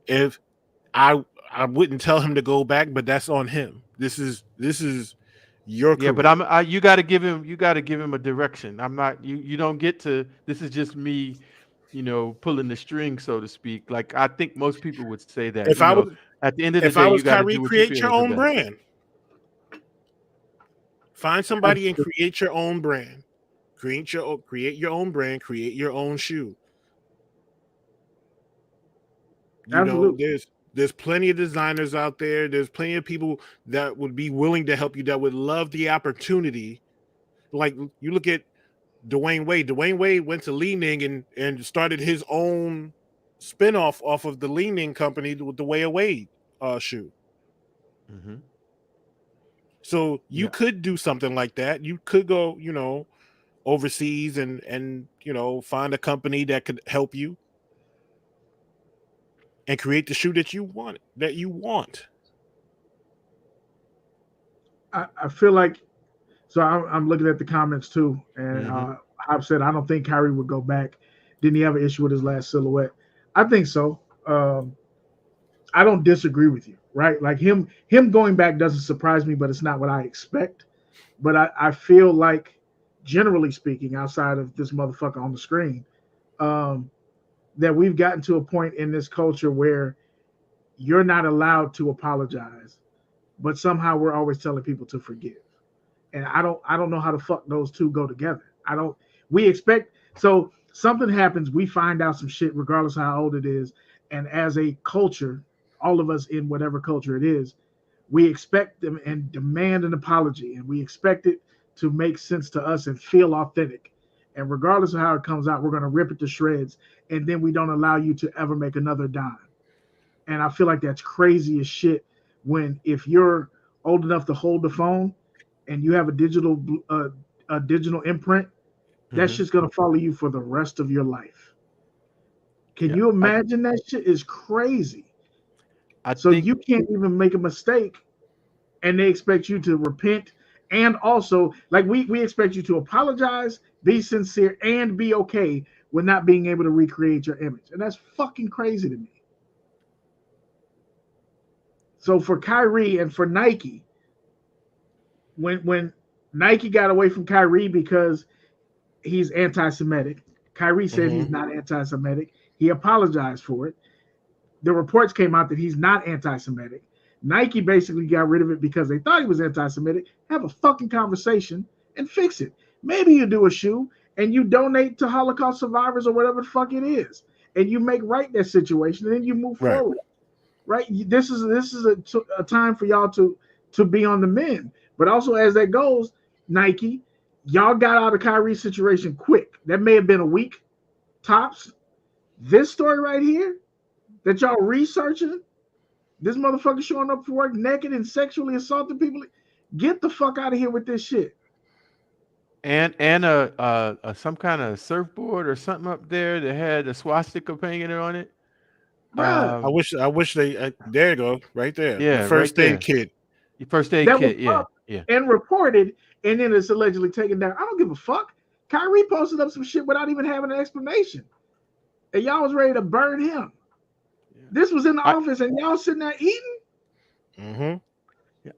If I wouldn't tell him to go back, but that's on him. This is your career. Yeah, but you got to give him a direction. I'm not you don't get to. This is just me, pulling the string, so to speak. Like I think most people would say that. If I was at the end of the day, you got to do what create you feel your is own the best. brand. Find somebody and create your own brand. Create your own brand. Create your own shoe. There's plenty of designers out there. There's plenty of people that would be willing to help you, that would love the opportunity. Like you look at Dwayne Wade. Dwayne Wade went to Li-Ning and started his own spinoff off of the Li-Ning company with the Way of Wade shoe. Mm-hmm. So you could do something like that. You could go, overseas and find a company that could help you and create the shoe that you want. I feel like, so I'm looking at the comments too, and I've said I don't think Kyrie would go back. Didn't he have an issue with his last silhouette? I think so. I don't disagree with you, right? Like him going back doesn't surprise me, but it's not what I expect. But I feel like, generally speaking, outside of this motherfucker on the screen, that we've gotten to a point in this culture where you're not allowed to apologize, but somehow we're always telling people to forgive. And I don't know how the fuck those two go together. So something happens, we find out some shit regardless of how old it is. And as a culture, all of us in whatever culture it is, we expect them and demand an apology, and we expect it to make sense to us and feel authentic. And regardless of how it comes out, we're going to rip it to shreds, and then we don't allow you to ever make another dime. And I feel like that's crazy as shit when, if you're old enough to hold the phone and you have a digital imprint, that shit's going to follow you for the rest of your life. Can you imagine that shit is crazy? You can't even make a mistake, and they expect you to repent. And also, like we expect you to apologize, be sincere, and be okay with not being able to recreate your image. And that's fucking crazy to me. So for Kyrie and for Nike, when Nike got away from Kyrie because he's anti-Semitic, Kyrie said he's not anti-Semitic. He apologized for it. The reports came out that he's not anti-Semitic. Nike basically got rid of it because they thought he was anti-Semitic. Have a fucking conversation and fix it. Maybe you do a shoe and you donate to Holocaust survivors or whatever the fuck it is, and you make right that situation, and then you move forward. Right? This is a time for y'all to be on the mend. But also, as that goes, Nike, y'all got out of Kyrie's situation quick. That may have been a week tops. This story right here, that y'all researching. This motherfucker showing up for work naked and sexually assaulting people. Get the fuck out of here with this shit. And some kind of surfboard or something up there that had a swastika painted on it. Bruh. I wish they. There you go, right there. Yeah, the first right aid kit. Your first aid That kit. was Yeah, up yeah. and reported, and then it's allegedly taken down. I don't give a fuck. Kyrie posted up some shit without even having an explanation, and y'all was ready to burn him. Yeah. This was in the office, and y'all sitting there eating. Mm-hmm. Yeah.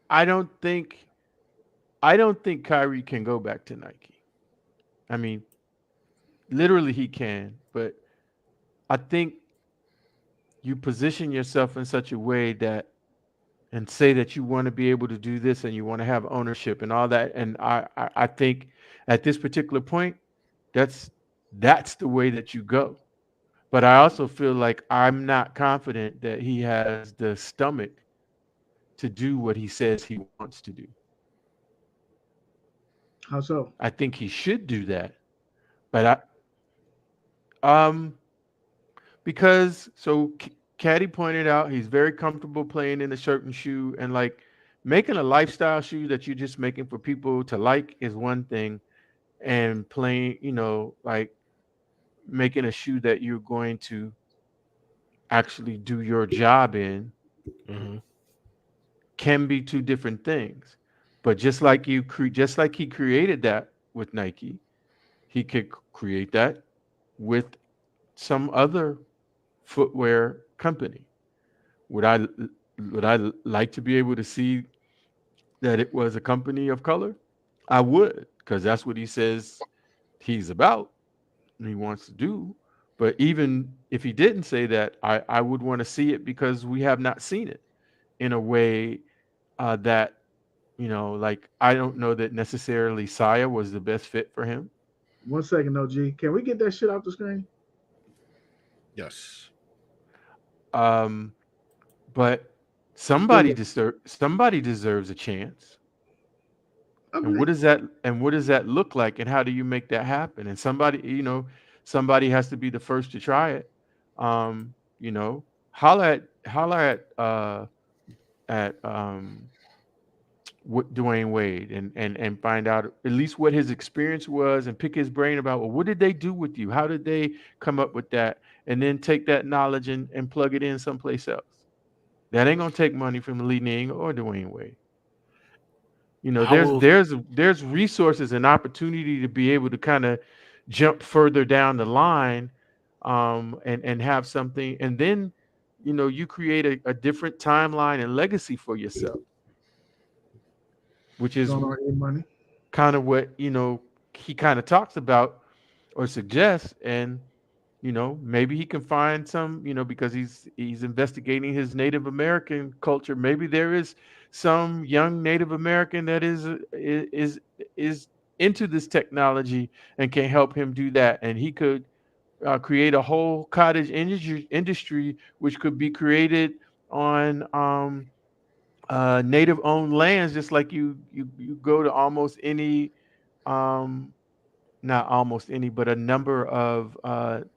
I don't think Kyrie can go back to Nike. I mean, literally he can, but I think you position yourself in such a way that and say that you want to be able to do this and you want to have ownership and all that. And I think at this particular point, that's the way that you go. But I also feel like I'm not confident that he has the stomach to do what he says he wants to do. How so? I think he should do that. But because Caddy pointed out he's very comfortable playing in a certain shoe, and like making a lifestyle shoe that you're just making for people to like is one thing, and playing, like making a shoe that you're going to actually do your job in can be two different things. But just like he created that with Nike, he could create that with some other footwear company. Would I like to be able to see that it was a company of color? I would, because that's what he says he's about and he wants to do. But even if he didn't say that, I would want to see it, because we have not seen it in a way that, like, I don't know that necessarily Saya was the best fit for him. 1 second, OG. Can we get that shit off the screen? Yes. But somebody deserves a chance. Okay. And what does that look like, and how do you make that happen? And somebody has to be the first to try it. Holla at Dwayne Wade and find out at least what his experience was, and pick his brain about, well, what did they do with you? How did they come up with that? And then take that knowledge and plug it in someplace else. That ain't gonna take money from Lee Ning or Dwayne Wade. There's resources and opportunity to be able to kind of jump further down the line, and have something, and then you create a different timeline and legacy for yourself, which is kind of what he kind of talks about or suggests. And maybe he can find some, because he's investigating his Native American culture. Maybe there is some young Native American that is into this technology and can help him do that, and he could create a whole cottage industry which could be created on native-owned lands, just like you go to almost any, not almost any, but a number of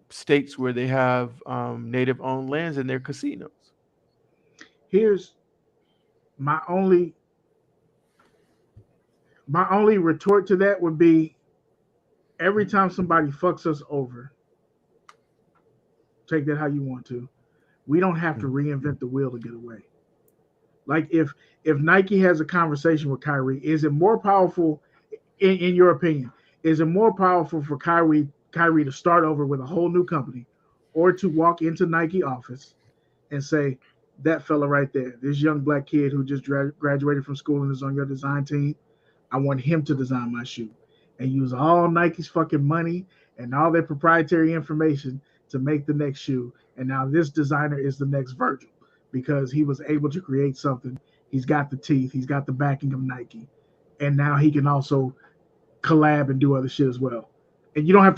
states where they have native-owned lands in their casinos. Here's my only retort to that would be, every time somebody fucks us over, take that how you want to, we don't have to reinvent the wheel to get away. Like if Nike has a conversation with Kyrie, is it more powerful, in your opinion, is it more powerful for Kyrie to start over with a whole new company, or to walk into Nike office and say, that fella right there, this young black kid who just graduated from school and is on your design team, I want him to design my shoe, and use all Nike's fucking money and all their proprietary information to make the next shoe. And now this designer is the next Virgil, because he was able to create something. He's got the teeth, he's got the backing of Nike, and now he can also collab and do other shit as well. And you don't have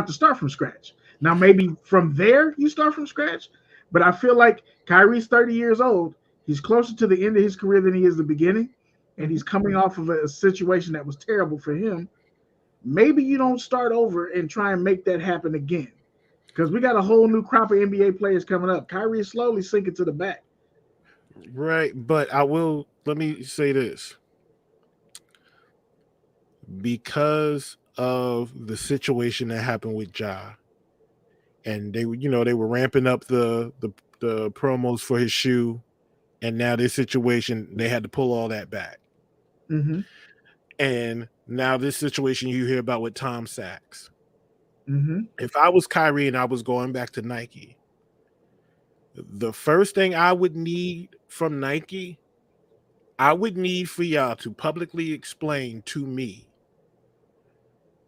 to start from scratch. Now maybe from there you start from scratch, but I feel like Kyrie's 30 years old. He's closer to the end of his career than he is the beginning, and he's coming off of a situation that was terrible for him. Maybe you don't start over and try and make that happen again. Because we got a whole new crop of NBA players coming up. Kyrie is slowly sinking to the back. Right, but let me say this. Because of the situation that happened with Ja, and they were ramping up the promos for his shoe, and now this situation, they had to pull all that back. Mm-hmm. And now this situation you hear about with Tom Sachs. Mm-hmm. If I was Kyrie and I was going back to Nike, the first thing I would need from Nike, I would need for y'all to publicly explain to me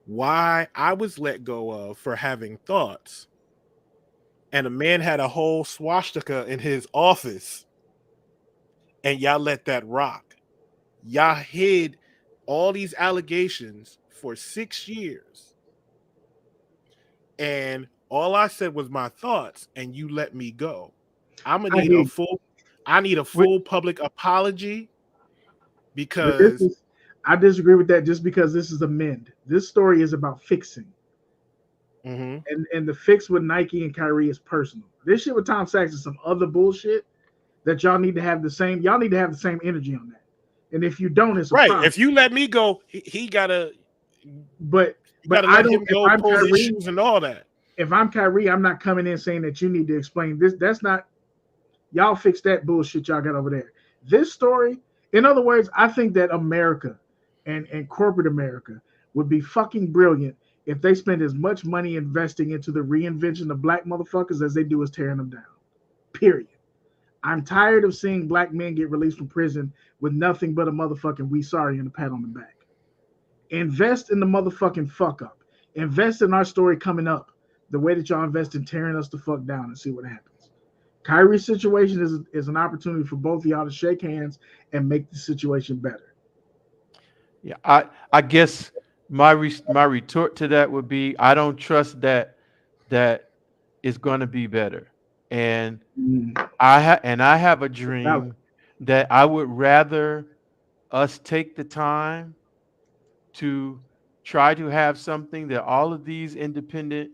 why I was let go of for having thoughts, and a man had a whole swastika in his office, and y'all let that rock. Y'all hid all these allegations for 6 years, and all I said was my thoughts, and you let me go. I need a full public apology, because I disagree with that just because this is a mend. This story is about fixing. mm-hmm. And the fix with Nike and Kyrie is personal. This shit with Tom Sachs is some other bullshit that y'all need to have the same energy on that. And if you don't, it's a right. problem. If you let me go, he gotta. But gotta I let don't. him go, If I'm pull his Kyrie, shoes and all that. If I'm Kyrie, I'm not coming in saying that you need to explain this. That's not. Y'all fix that bullshit y'all got over there. This story, in other words, I think that America and corporate America would be fucking brilliant if they spend as much money investing into the reinvention of black motherfuckers as they do as tearing them down. Period. I'm tired of seeing black men get released from prison with nothing but a motherfucking "we sorry" and a pat on the back. Invest in the motherfucking fuck up. Invest in our story coming up the way that y'all invest in tearing us the fuck down and see what happens. Kyrie's situation is an opportunity for both of y'all to shake hands and make the situation better. Yeah, I guess my retort to that would be, I don't trust that it's going to be better, and I have a dream that I would rather us take the time to try to have something that all of these independent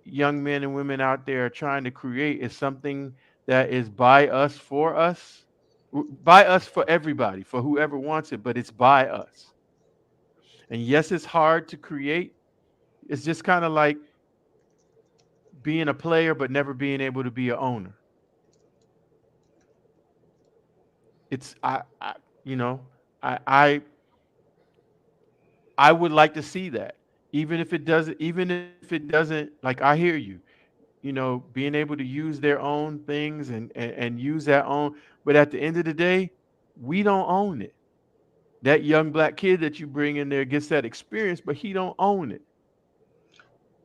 young men and women out there are trying to create, is something that is by us, for us, by us, for everybody, for whoever wants it, but it's by us. And yes, it's hard to create. It's just kind of like being a player but never being able to be an owner. It's I you know, I I would like to see that. Even if it doesn't, like, I hear you. Being able to use their own things and use that own, but at the end of the day, we don't own it. That young black kid that you bring in there gets that experience, but he don't own it.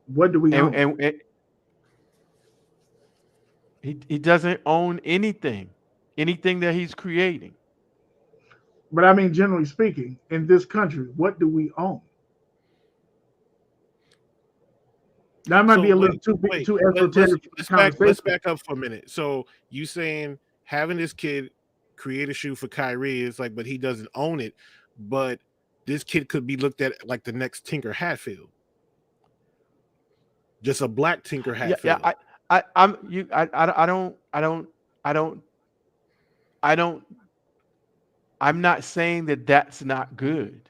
What do we own? And he doesn't own anything that he's creating. But I mean, generally speaking, in this country, what do we own? That might be a little too esoteric. Let's back up for a minute. So you saying having this kid create a shoe for Kyrie is like, but he doesn't own it. But this kid could be looked at like the next Tinker Hatfield, just a black Tinker Hatfield. Yeah. I'm not saying that that's not good.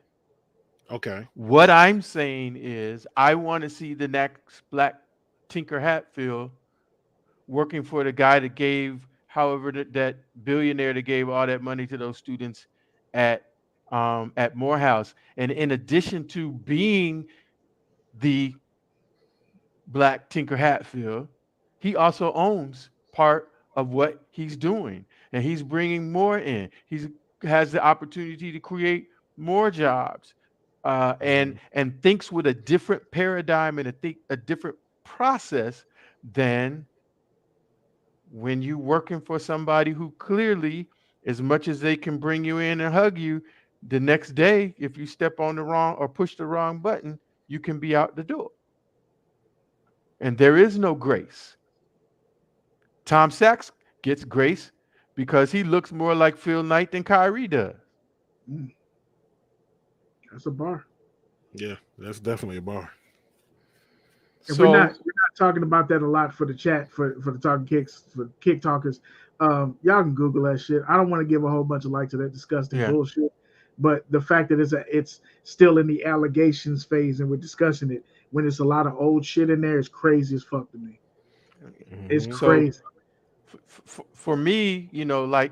Okay. What I'm saying is, I want to see the next black Tinker Hatfield working for the guy that gave, however, that billionaire that gave all that money to those students at Morehouse. And in addition to being the black Tinker Hatfield, he also owns part of what he's doing, and he's bringing more in. He has the opportunity to create more jobs, and thinks with a different paradigm and a different process than when you working for somebody who clearly, as much as they can bring you in and hug you, the next day, if you step on the wrong or push the wrong button, you can be out the door. And there is no grace. Tom Sachs gets grace because he looks more like Phil Knight than Kyrie does. That's a bar. Yeah, that's definitely a bar. So we're not talking about that a lot for the chat for the Talkin Kicks for Kick Talkers. Y'all can Google that shit. I don't want to give a whole bunch of like to that disgusting bullshit, but the fact that it's still in the allegations phase and we're discussing it when there's a lot of old shit in there is crazy as fuck to me. It's crazy. So, for me, you know, like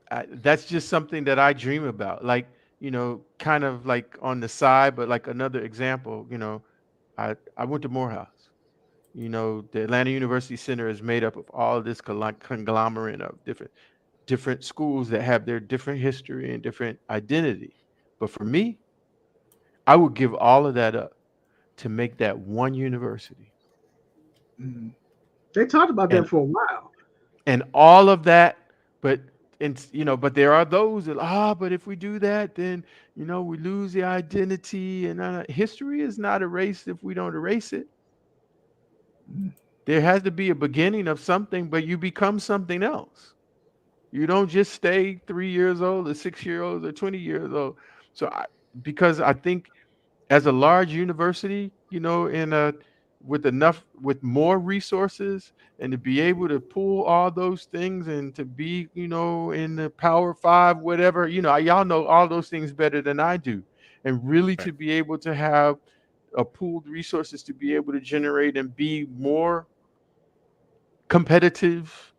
that's just something that I dream about. Like, you know, kind of like on the side, but like another example, you know, I went to Morehouse. You know, the Atlanta University Center is made up of all this conglomerate of different schools that have their different history and different identity. But for me, I would give all of that up to make that one university. Mm-hmm. They talked about that for a while. And all of that, but but there are those that but if we do that, then we lose the identity, and history is not erased if we don't erase it. There has to be a beginning of something, but you become something else. You don't just stay 3 years old or 6 years old or 20 years old. So because I think as a large university, with more resources and to be able to pull all those things and to be, in the Power 5, whatever, y'all know all those things better than I do. And really to be able to have a pooled resources to be able to generate and be more competitive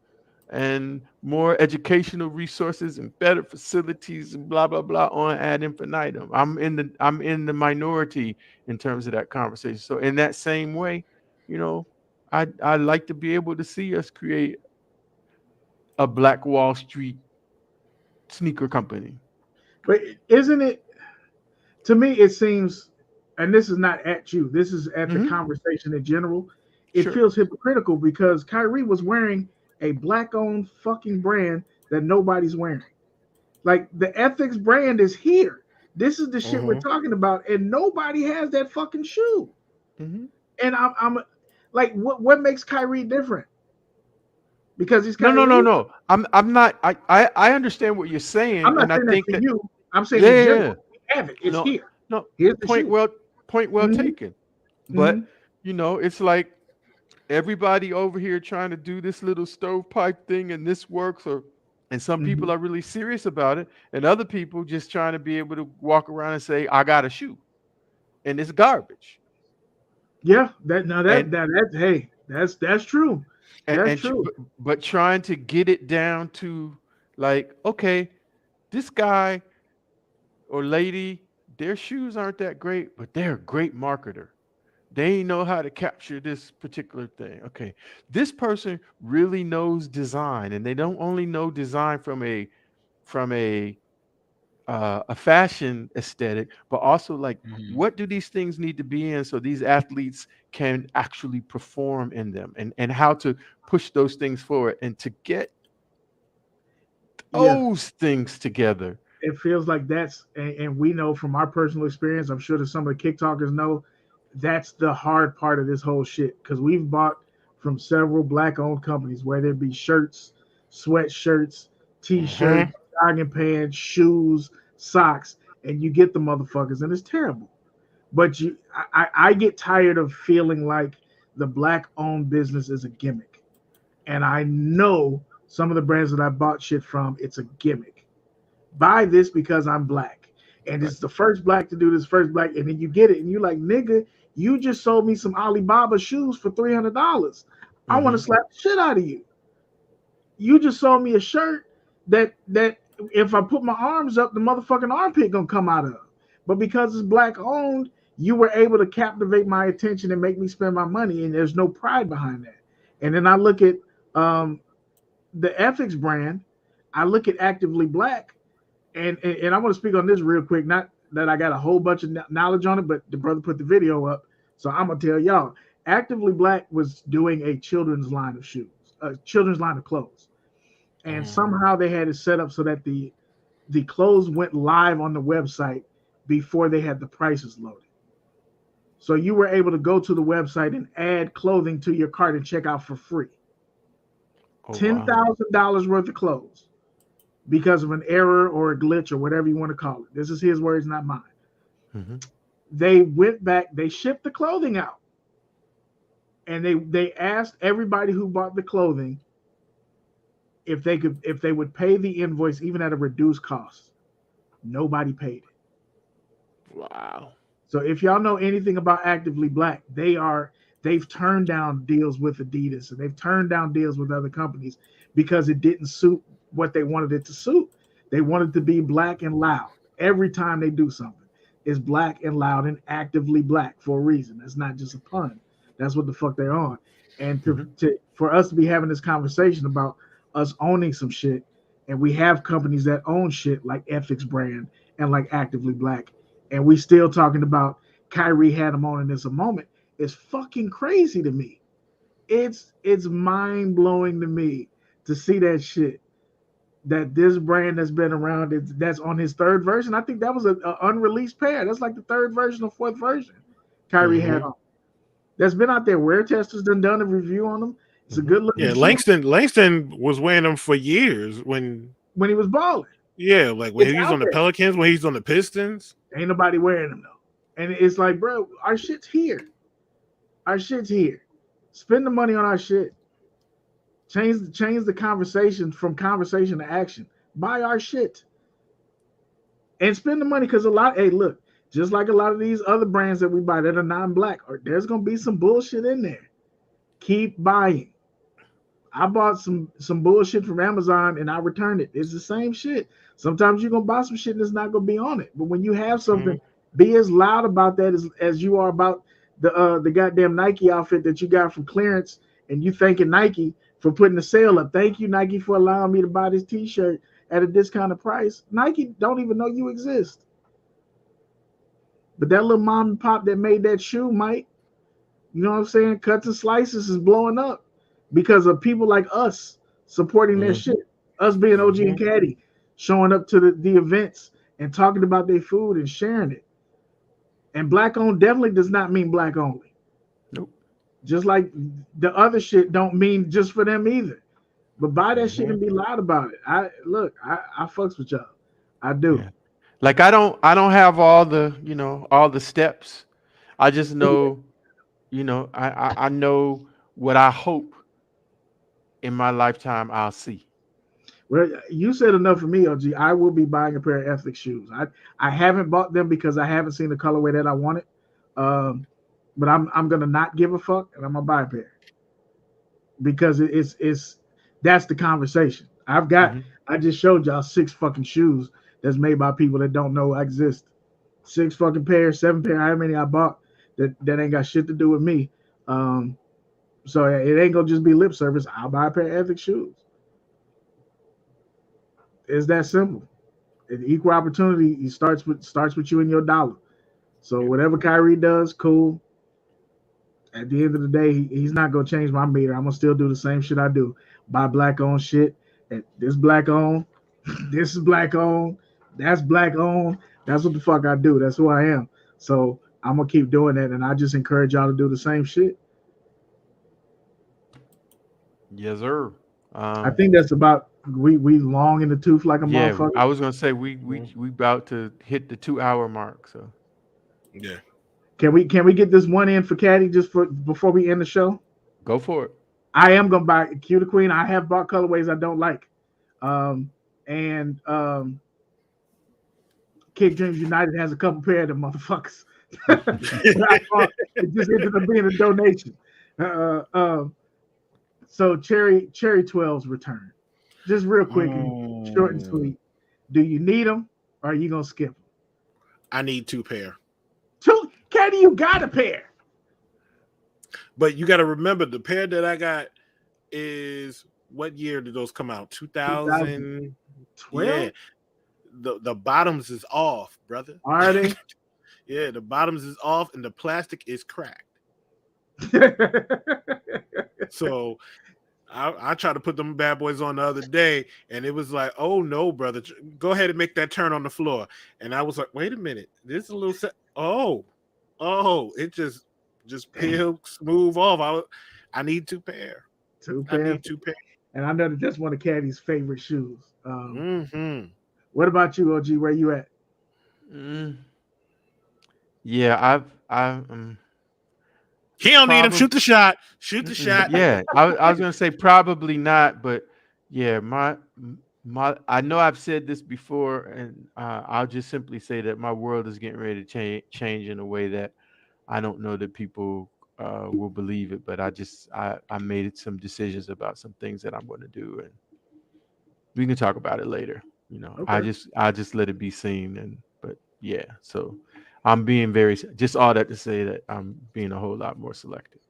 and more educational resources and better facilities and blah blah blah on ad infinitum. I'm in the minority in terms of that conversation. So in that same way, I'd like to be able to see us create a Black Wall Street sneaker company. But isn't it, to me, it seems, and this is not at you, this is at the conversation in general, it feels hypocritical because Kyrie was wearing a Black-owned fucking brand that nobody's wearing. Like, the Ethics brand is here. This is the shit we're talking about, and nobody has that fucking shoe. And I'm like, what makes Kyrie different? Because he's Kyrie? No. I'm not. I understand what you're saying. I'm not saying that for you. I'm saying in general, we have it. It's here. No, here's the point shoe. well taken. But it's like everybody over here trying to do this little stovepipe thing, and this works, and some people are really serious about it, and other people just trying to be able to walk around and say, I got a shoe, and it's garbage. Yeah, that's true. That's true. But trying to get it down to like, okay, this guy or lady, their shoes aren't that great, but they're a great marketer. They know how to capture this particular thing. Okay, this person really knows design, and they don't only know design from a fashion aesthetic, but also like what do these things need to be in so these athletes can actually perform in them, and how to push those things forward and to get those things together. It feels like that's, and we know from our personal experience, I'm sure that some of the Kick Talkers know, that's the hard part of this whole shit, because we've bought from several Black-owned companies, whether it be shirts, sweatshirts, t-shirts, jogging pants, shoes, socks, and you get the motherfuckers, and it's terrible. But I get tired of feeling like the Black-owned business is a gimmick, and I know some of the brands that I bought shit from, it's a gimmick. Buy this because I'm Black, and it's the first Black to do this, first Black, and then you get it, and you're like, nigga, you just sold me some Alibaba shoes for $300. I want to slap the shit out of you. You just sold me a shirt that if I put my arms up, the motherfucking armpit gonna come out of. But because it's Black owned, you were able to captivate my attention and make me spend my money, and there's no pride behind that. And then I look at the Ethics brand, I look at Actively Black, and I want to speak on this real quick. Not that I got a whole bunch of knowledge on it, but the brother put the video up, so I'm gonna tell y'all. Actively Black was doing a children's line of shoes, a children's line of clothes, and somehow they had it set up so that the clothes went live on the website before they had the prices loaded. So you were able to go to the website and add clothing to your cart and check out for free. $10,000 worth of clothes because of an error or a glitch or whatever you want to call it. This is his words, not mine. They went back, they shipped the clothing out. and they asked everybody who bought the clothing if they would pay the invoice even at a reduced cost. Nobody paid it. Wow. So if y'all know anything about Actively Black, they've turned down deals with Adidas and they've turned down deals with other companies because it didn't suit what they wanted it to suit. They wanted to be black and loud. Every time they do something, it's black and loud and actively black for a reason. That's not just a pun. That's what the fuck they're on. And for us to be having this conversation about us owning some shit, and we have companies that own shit like Ethics Brand and like Actively Black, and we still talking about Kyrie had him on in this a moment, it's fucking crazy to me. It's mind blowing to me to see that shit. That this brand that's been around, that's on his third version. I think that was an unreleased pair. That's like the third version or fourth version Kyrie had on. That's been out there. Wear Testers done a review on them. It's a good looking. Yeah, Langston was wearing them for years when he was balling. Yeah, like when he's on the Pelicans, when he's on the Pistons. Ain't nobody wearing them though. And it's like, bro, our shit's here. Our shit's here. Spend the money on our shit. Change the conversation from conversation to action. Buy our shit. And spend the money because look, just like a lot of these other brands that we buy that are non-black, there's gonna be some bullshit in there. Keep buying. I bought some bullshit from Amazon and I returned it. It's the same shit. Sometimes you're gonna buy some shit and it's not gonna be on it. But when you have something, be as loud about that as you are about the goddamn Nike outfit that you got from clearance, and you thanking Nike for putting the sale up. Thank you, Nike, for allowing me to buy this t-shirt at a discounted price. Nike don't even know you exist. But that little mom and pop that made that shoe, Mike, you know what I'm saying? Cuts and slices is blowing up because of people like us supporting their shit. Us being OG and Caddy, showing up to the events and talking about their food and sharing it. And black owned definitely does not mean black only. Nope. Just like the other shit don't mean just for them either. But buy that shit and be loud about it. I fucks with y'all. I do. Yeah. Like I don't have all the steps. I just know, I know what I hope in my lifetime I'll see. Well, you said enough for me, OG. I will be buying a pair of Ethics shoes. I haven't bought them because I haven't seen the colorway that I wanted. But I'm gonna not give a fuck and I'm gonna buy a pair because it's that's the conversation. I just showed y'all 6 fucking shoes that's made by people that don't know I exist. 6 fucking pairs, 7 pairs, however many I bought that ain't got shit to do with me. So it ain't gonna just be lip service. I'll buy a pair of Ethics shoes. It's that simple. Equal opportunity. It starts with you and your dollar. So whatever Kyrie does, cool. At the end of the day, he's not gonna change my meter. I'm gonna still do the same shit I do. Buy black owned shit. And this black owned. This is black owned. That's black owned. That's what the fuck I do. That's who I am. So I'm gonna keep doing that, and I just encourage y'all to do the same shit. Yes, sir. I think that's about we long in the tooth like a motherfucker. I was gonna say we about to hit the 2-hour mark. So yeah. Can we get this one in for Caddy before we end the show? Go for it. I am gonna buy Q the Queen. I have bought colorways I don't like. Kick Dreams United has a couple pair of them motherfuckers. It just ended up being a donation. So Cherry 12's return. Just real quick, short and sweet. Do you need them or are you gonna skip them? I need 2 pair. 2? Caddy, you got a pair. But you got to remember the pair that I got is what year did those come out? 2012. Yeah. The bottoms is off, brother. Are they? Yeah, the bottoms is off and the plastic is cracked. So I tried to put them bad boys on the other day, and it was like, oh no, brother, go ahead and make that turn on the floor. And I was like, wait a minute, this is a little set. Oh, it just peeled smooth off. I need 2 pair. 2 pair. I need 2 pair. And I know that that's one of Caddy's favorite shoes. What about you, OG? Where you at? Yeah, He don't need him. Shoot the shot. Shoot the shot. Yeah, I was gonna say probably not, but yeah, my I know I've said this before, and I'll just simply say that my world is getting ready to change in a way that I don't know that people will believe it, but I made some decisions about some things that I'm going to do, and we can talk about it later. You know, Okay. I just let it be seen, but yeah, so I'm being just all that to say that I'm being a whole lot more selective.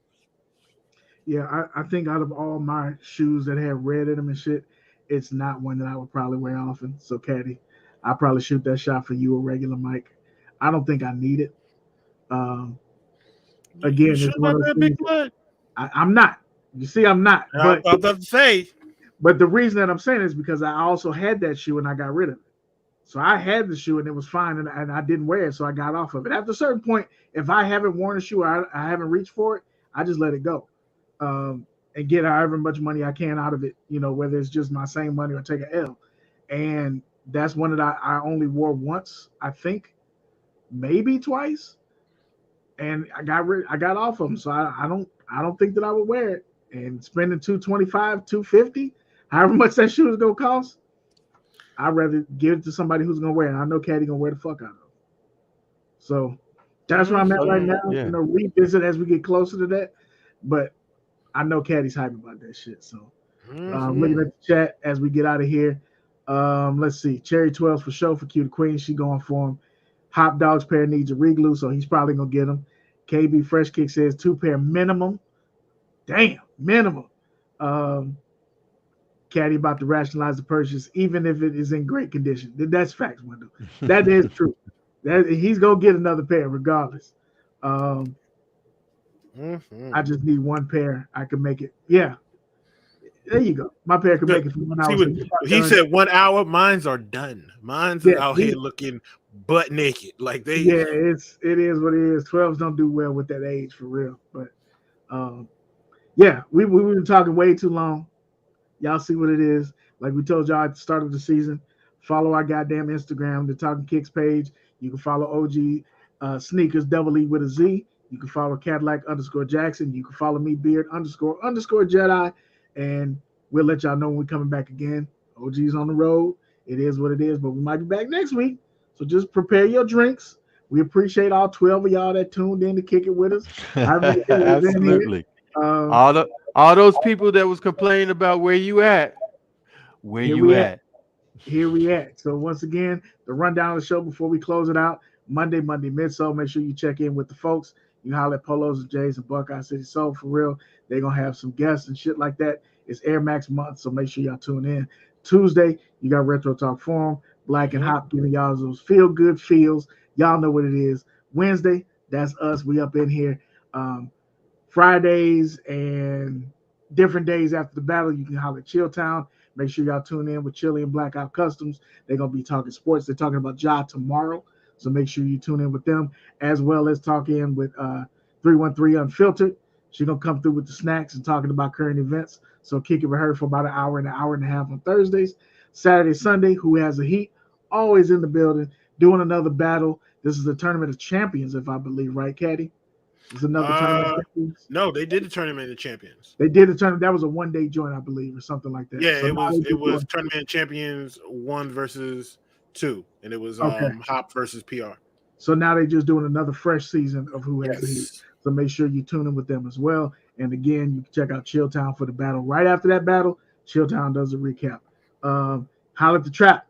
Yeah, I think out of all my shoes that have red in them and shit, it's not one that I would probably wear often. So, Caddy, I'll probably shoot that shot for you, a regular Mike. I don't think I need it. Um, Again, You it's sure one about of those that, Big things. Blood? I'm not. You see, I'm not. I was about to say. But the reason that I'm saying is because I also had that shoe and I got rid of it. So I had the shoe and it was fine and I didn't wear it, so I got off of it. After a certain point, if I haven't worn a shoe or I haven't reached for it, I just let it go. And get however much money I can out of it, you know, whether it's just my same money or take an L. And that's one that I only wore once, I think, maybe twice. And I got off of them. So I don't think that I would wear it. And spending $225, $250, however much that shoe is gonna cost, I'd rather give it to somebody who's gonna wear it. And I know Caddy gonna wear the fuck out of it. So that's where I'm at right now. Yeah. You know, revisit as we get closer to that. But I know Caddy's hype about that shit. So looking at the chat as we get out of here. Let's see. Cherry 12's for show for Q the Queen. She going for him. Hop Dog's pair needs a reglue, so he's probably gonna get him. KB Fresh Kick says 2 pair minimum. Damn, minimum. Caddy about to rationalize the purchase, even if it is in great condition. That's facts, Wendell. That is true. That he's gonna get another pair regardless. I just need one pair. I can make it. Yeah. There you go. My pair can make it for 1 hour. He said 1 hour. Mine's are done. Mine's out here looking butt naked. Like they. Yeah, it is what it is. 12s don't do well with that age for real. But yeah, we've been talking way too long. Y'all see what it is. Like we told y'all at the start of the season, follow our goddamn Instagram, the Talkin Kicks page. You can follow OGSneekerz, double E with a Z. You can follow Cadillac _Jackson. You can follow me, Beard _ Jedi. And we'll let y'all know when we're coming back again. OG's on the road. It is what it is, but we might be back next week. So just prepare your drinks. We appreciate all 12 of y'all that tuned in to kick it with us. Absolutely. All those people that was complaining about where you at. Here we at. So once again, the rundown of the show before we close it out. Monday midsole. Make sure you check in with the folks. You can holler at Polos and Jays and Buckeye City Soul for real. They're gonna have some guests and shit like that. It's Air Max month, so make sure y'all tune in. Tuesday, you got Retro Talk Forum, Black and Hop giving y'all those feel good feels. Y'all know what it is. Wednesday, that's us. We up in here. Fridays and different days after the battle, you can holler at Chilltown. Make sure y'all tune in with Chili and Blackout Customs. They're gonna be talking sports. They're talking about Ja tomorrow. So make sure you tune in with them, as well as talk in with 313 Unfiltered. She's going to come through with the snacks and talking about current events. So kick it with her for about an hour and a half on Thursdays. Saturday, Sunday, Who Has the Heat? Always in the building, doing another battle. This is the Tournament of Champions, if I believe, right, Caddy? It's another Tournament of Champions. No, they did the Tournament of Champions. They did the tournament. That was a one-day joint, I believe, or something like that. Yeah, so it was Tournament of Champions 1 versus 2, and it was Hop versus PR. So now they're just doing another fresh season of Who Has the Heat. So make sure you tune in with them as well. And again, you can check out Chilltown for the battle. Right after that battle, Chilltown does a recap. Holler at the Trap.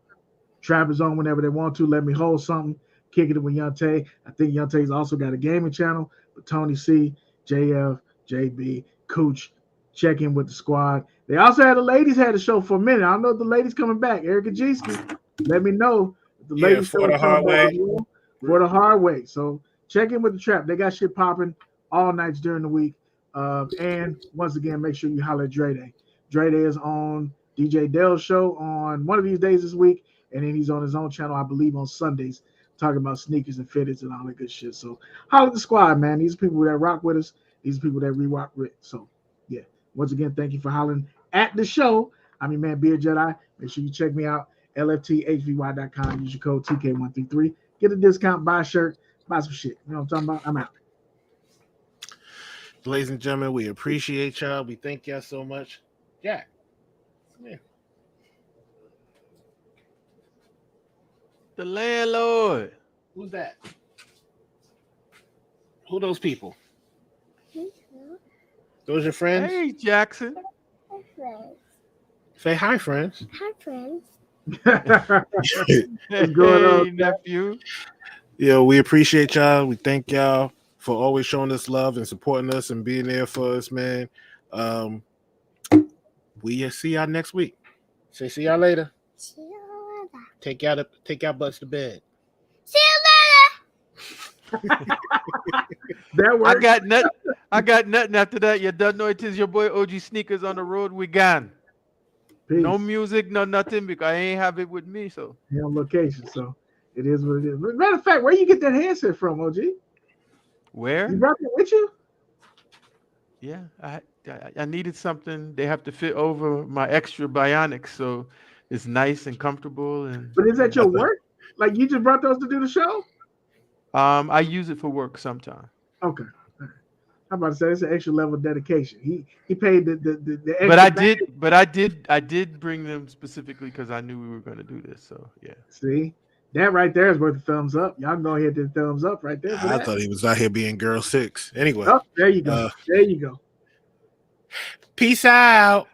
Trap is on whenever they want to. Let me hold something. Kicking it with Yante. I think Yante's also got a gaming channel. But Tony C, JF, JB, Cooch, check in with the squad. They also had the ladies had a show for a minute. I don't know if the ladies coming back. Erica Jeski, let me know. If the ladies for the hard way. For the hard way. So check in with the Trap. They got shit popping all nights during the week. And once again, make sure you holler at Dre Day. Dre Day is on DJ Dell's show on one of these days this week. And then he's on his own channel, I believe, on Sundays, talking about sneakers and fitteds and all that good shit. So holler at the squad, man. These are people that rock with us. These are people that re-rock with. So, yeah. Once again, thank you for hollering at the show. I'm your man, Beard Jedi. Make sure you check me out, lfthvy.com. Use your code TK133. Get a discount, buy a shirt, buy some shit. You know what I'm talking about? I'm out. Ladies and gentlemen, we appreciate y'all. We thank y'all so much. Jack. Yeah. The landlord. Who's that? Who are those people? Those your friends? Hey, Jackson. Hi, friends. Say hi, friends. Hi, friends. What's going on, Hey, nephew. Yo, we appreciate y'all. We thank y'all for always showing us love and supporting us and being there for us, man. We see y'all next week. Say see y'all later. See you later. Take y'all butts to bed. See you That works. I got nothing after that. You don't know it is your boy OGSneekerz on the road. We gone. Peace. No music, no nothing because I ain't have it with me. So He on location, so it is what it is. Matter of fact, where you get that handset from, OG? You where? brought it with you? Yeah, I needed something. They have to fit over my extra bionics, so it's nice and comfortable. And But is that your work? Like you just brought those to do the show? I use it for work sometime. Okay. I'm about to say it's an extra level of dedication. He paid the extra. But I did bring them specifically because I knew we were going to do this. So yeah. See, that right there is worth a thumbs up. Y'all go ahead and thumbs up right there. I thought he was out here being girl 6. Anyway. Oh, there you go. There you go. Peace out.